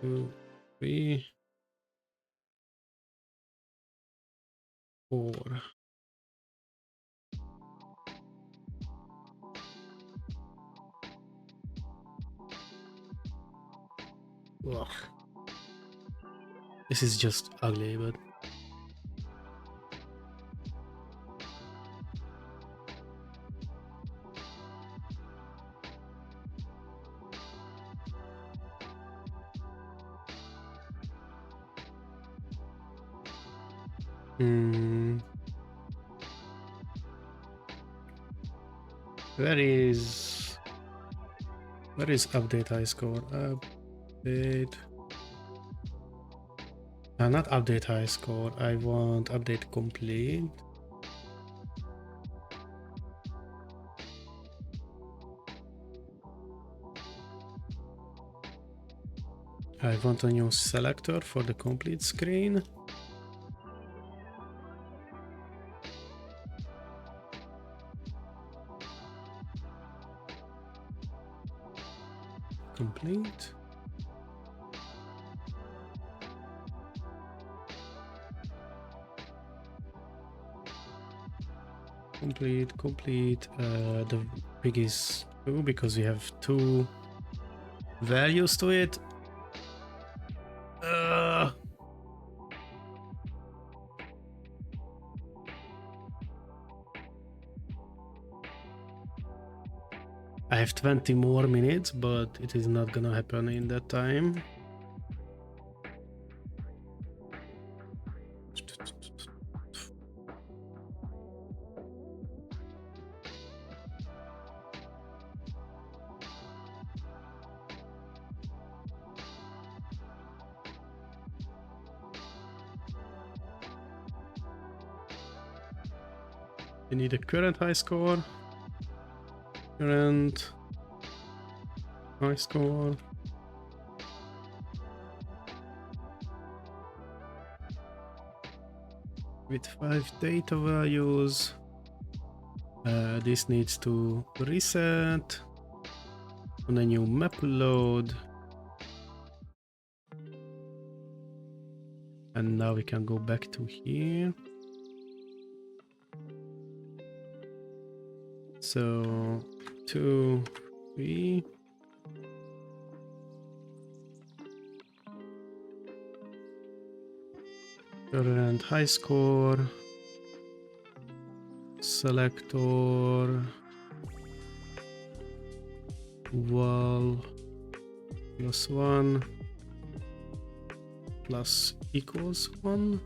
2, 3, 4. Ugh. This is just ugly, but where is update Highscore? Update. Not update Highscore. I want update complete. I want a new selector for the complete screen. Complete. Complete. The big is 2 because we have 2 values to it. I have 20 more minutes, but it is not gonna happen in that time. We need a current Highscore. Current Highscore. With 5 data values. This needs to reset on a new map load. And now we can go back to here. So 2, 3. Current Highscore. Selector. Val plus 1 plus equals 1.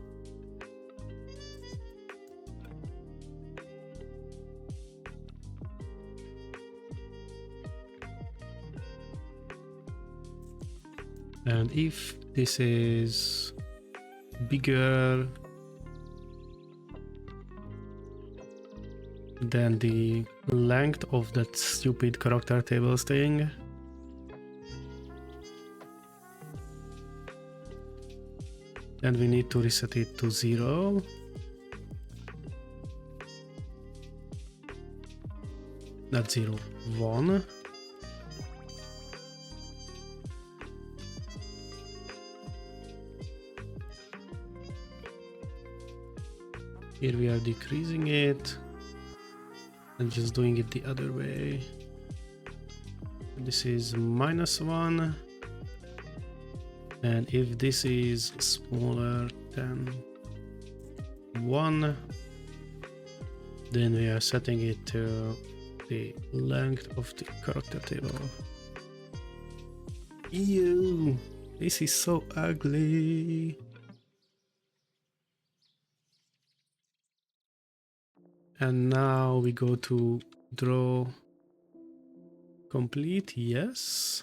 And if this is bigger than the length of that stupid character tables thing, then we need to reset it to 0. Not 0, 1. Here we are decreasing it and just doing it the other way. This is -1, and if this is smaller than 1, then we are setting it to the length of the character table. Ew, this is so ugly. And now we go to draw complete, yes.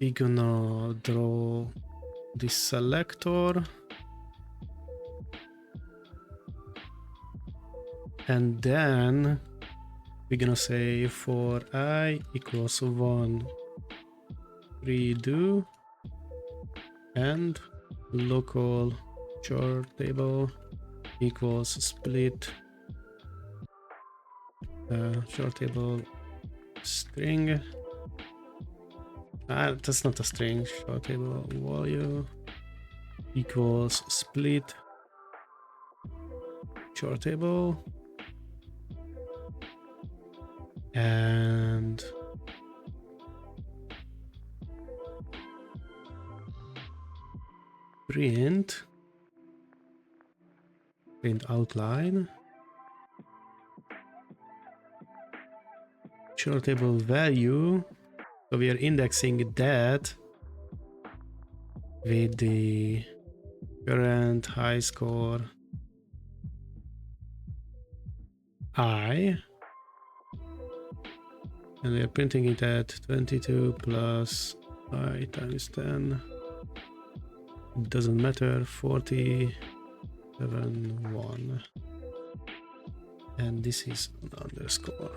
We're gonna draw this selector. And then we're gonna say for I equals 1 redo and local char table equals split char table string. That's not a string. Char table value equals split char table and print outline char table value. So we are indexing that with the current high score I, and we are printing it at 22 plus I times 10. It doesn't matter, 47.1, and this is an underscore.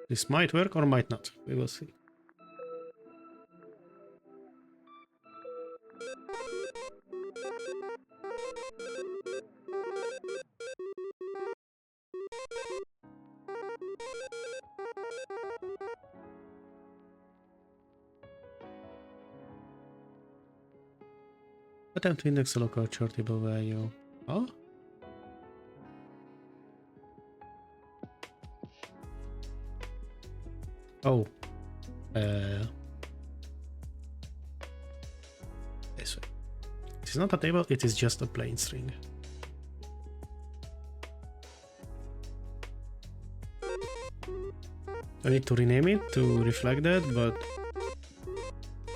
This might work or might not. We will see. Attempt to index a local char table value. Oh? Oh. This way. It is not a table, it is just a plain string. I need to rename it to reflect that, but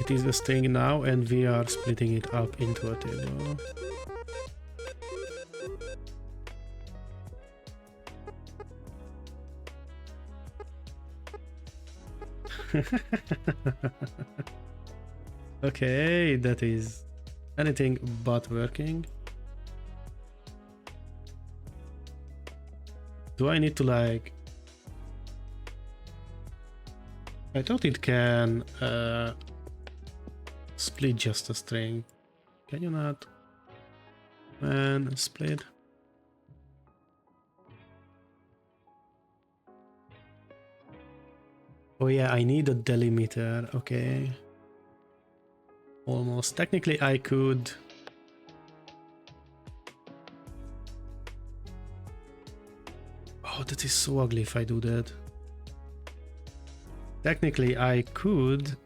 it is a string now and we are splitting it up into a table. Okay, that is anything but working. Do I need to like... I thought it can split just a string. Can you not? And split. Oh yeah, I need a delimiter. Okay. Almost. Technically I could... Oh, that is so ugly if I do that. Technically I could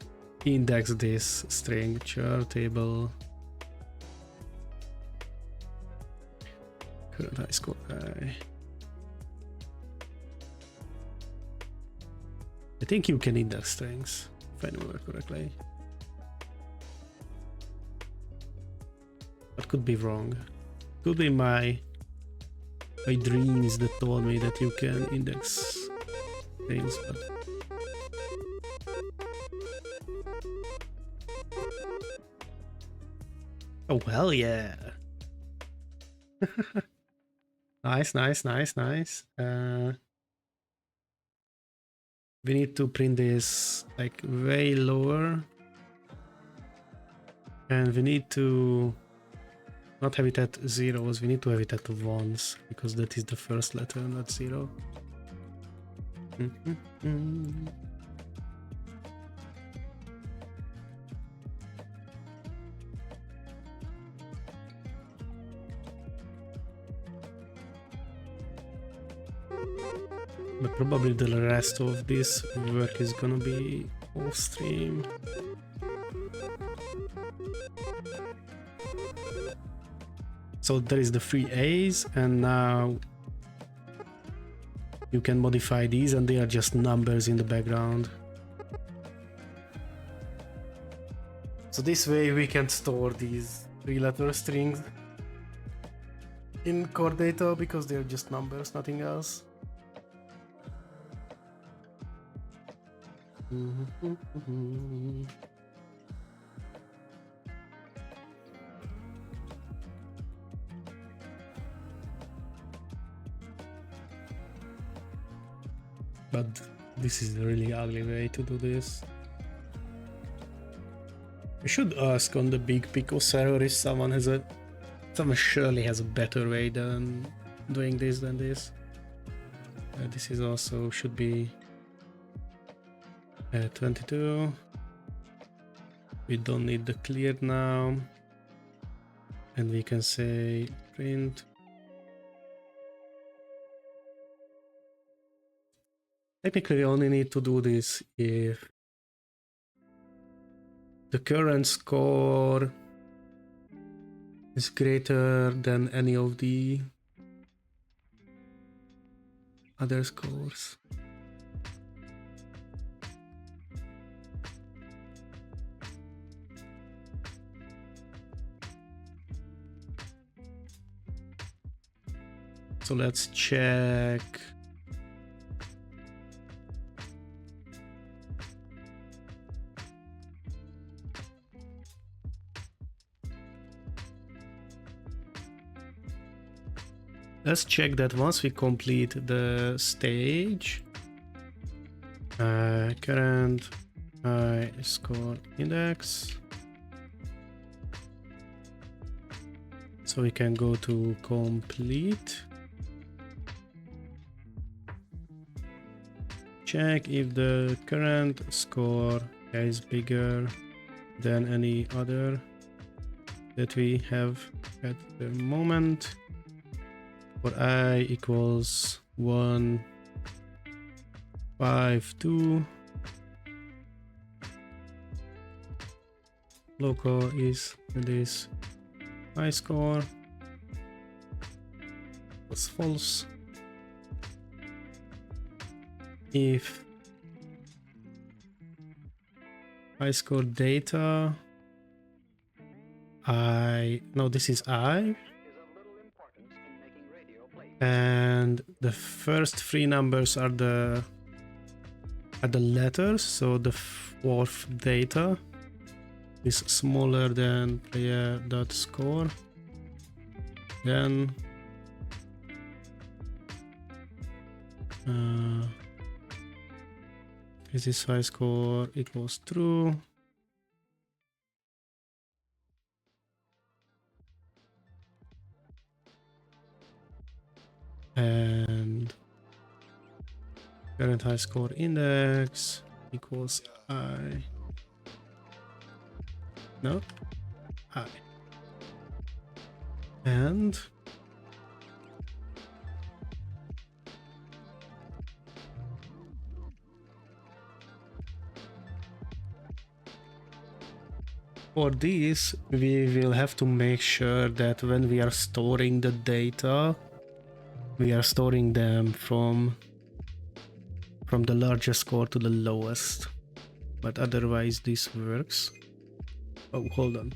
index this string char table current high score I think you can index strings if I remember correctly, but could be wrong. Could be my dreams that told me that you can index things, but oh, hell yeah. Nice, nice, nice, nice. We need to print this like way lower. And we need to not have it at zeros, we need to have it at ones, because that is the first letter, not zero. But probably the rest of this work is gonna be off stream. So there is the 3 A's, and now you can modify these and they are just numbers in the background. So this way we can store these 3-letter strings in core data because they're just numbers, nothing else. But this is a really ugly way to do this. We should ask on the big Pico server if someone surely has a better way than doing this than this. This is also should be 22. We don't need the cleared now, and we can say print. Technically, we only need to do this if the current score is greater than any of the other scores. So let's check. Let's check that once we complete the stage, current Highscore index. So we can go to complete. Check if the current score is bigger than any other that we have at the moment. For I equals 1, 5, 2. Local is this high score. Was false. If I score data, this is I, and the first three numbers are the letters, so the fourth data is smaller than player.score. Then is this high score equals true. And current high score index equals I. No, I. And for this, we will have to make sure that when we are storing the data, we are storing them from the largest score to the lowest. But otherwise, this works. Oh, hold on.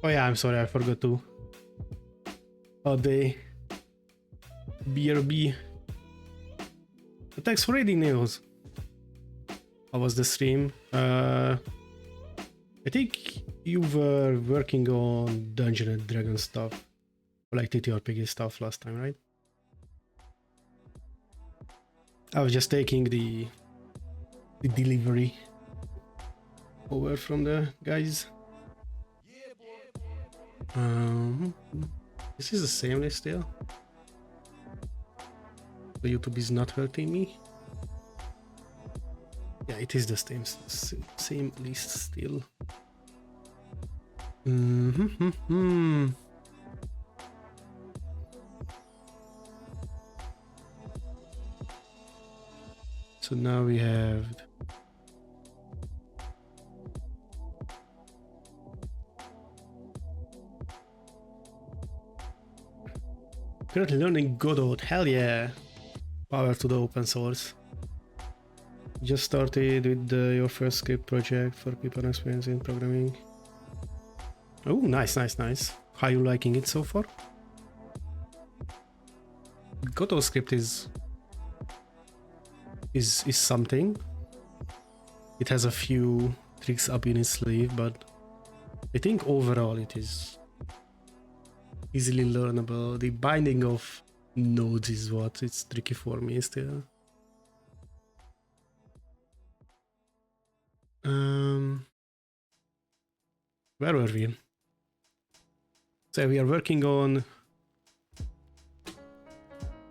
Oh yeah, I'm sorry, I forgot to. Oh, the BRB. Thanks for reading news. How was the stream? I think you were working on Dungeon and Dragon stuff, or like TTRPG stuff last time, right? I was just taking the delivery over from the guys. This is the same list still. The YouTube is not hurting me. Yeah, it is the same list still. So now we have currently learning Godot. Hell yeah! Power to the open source. Just started with your first script project for people experienced in programming. Oh, nice. How are you liking it so far? Godot script is something. It has a few tricks up in its sleeve, but I think overall it is easily learnable. The binding of nodes is what it's tricky for me still. Where were we? So we are working on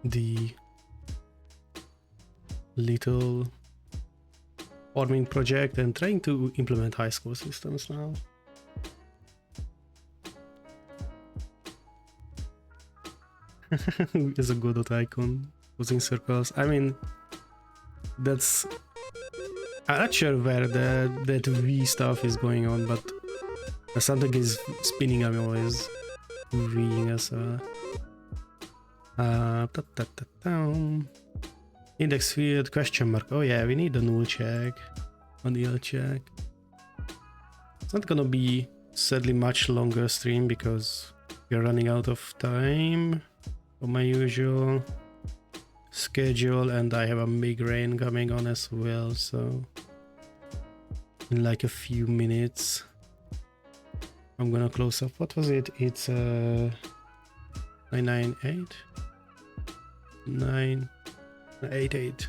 the little farming project and trying to implement Highscore systems now. There's a Godot icon using circles. I mean, that's... I'm not sure where that V stuff is going on, but something is spinning. I'm always reading as a... Index field question mark. Oh yeah, we need a null check, a nil check. It's not gonna be sadly much longer stream because we're running out of time for my usual schedule, and I have a migraine coming on as well, so in like a few minutes I'm gonna close up. What was it? It's 998 988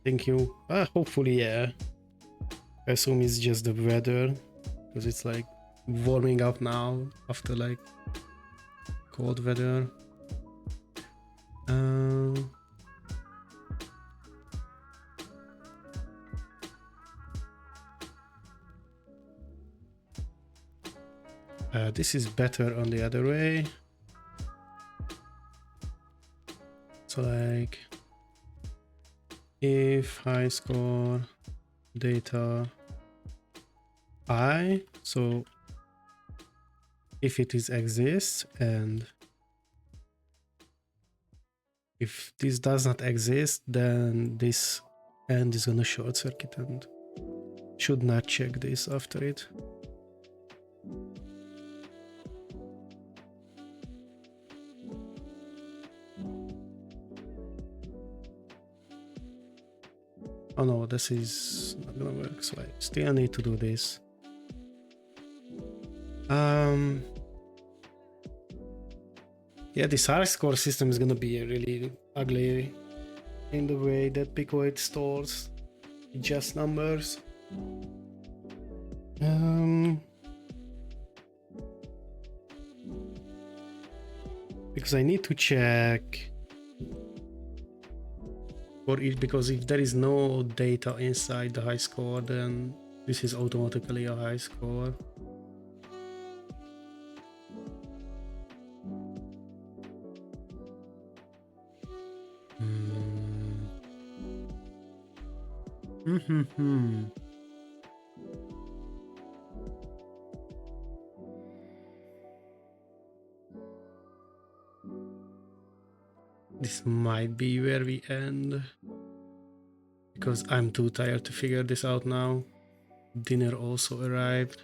Thank you. Hopefully, yeah. I assume it's just the weather, because it's like warming up now after like cold weather. This is better on the other way. So like if Highscore data I, so if it is exists, and if this does not exist, then this end is gonna short circuit and should not check this after it. Oh no, this is not gonna work, so I still need to do this. Yeah, this Highscore system is gonna be really ugly in the way that PICO-8 stores just numbers. Because I need to check for it, because if there is no data inside the Highscore, then this is automatically a Highscore. This might be where we end, because I'm too tired to figure this out now. Dinner also arrived.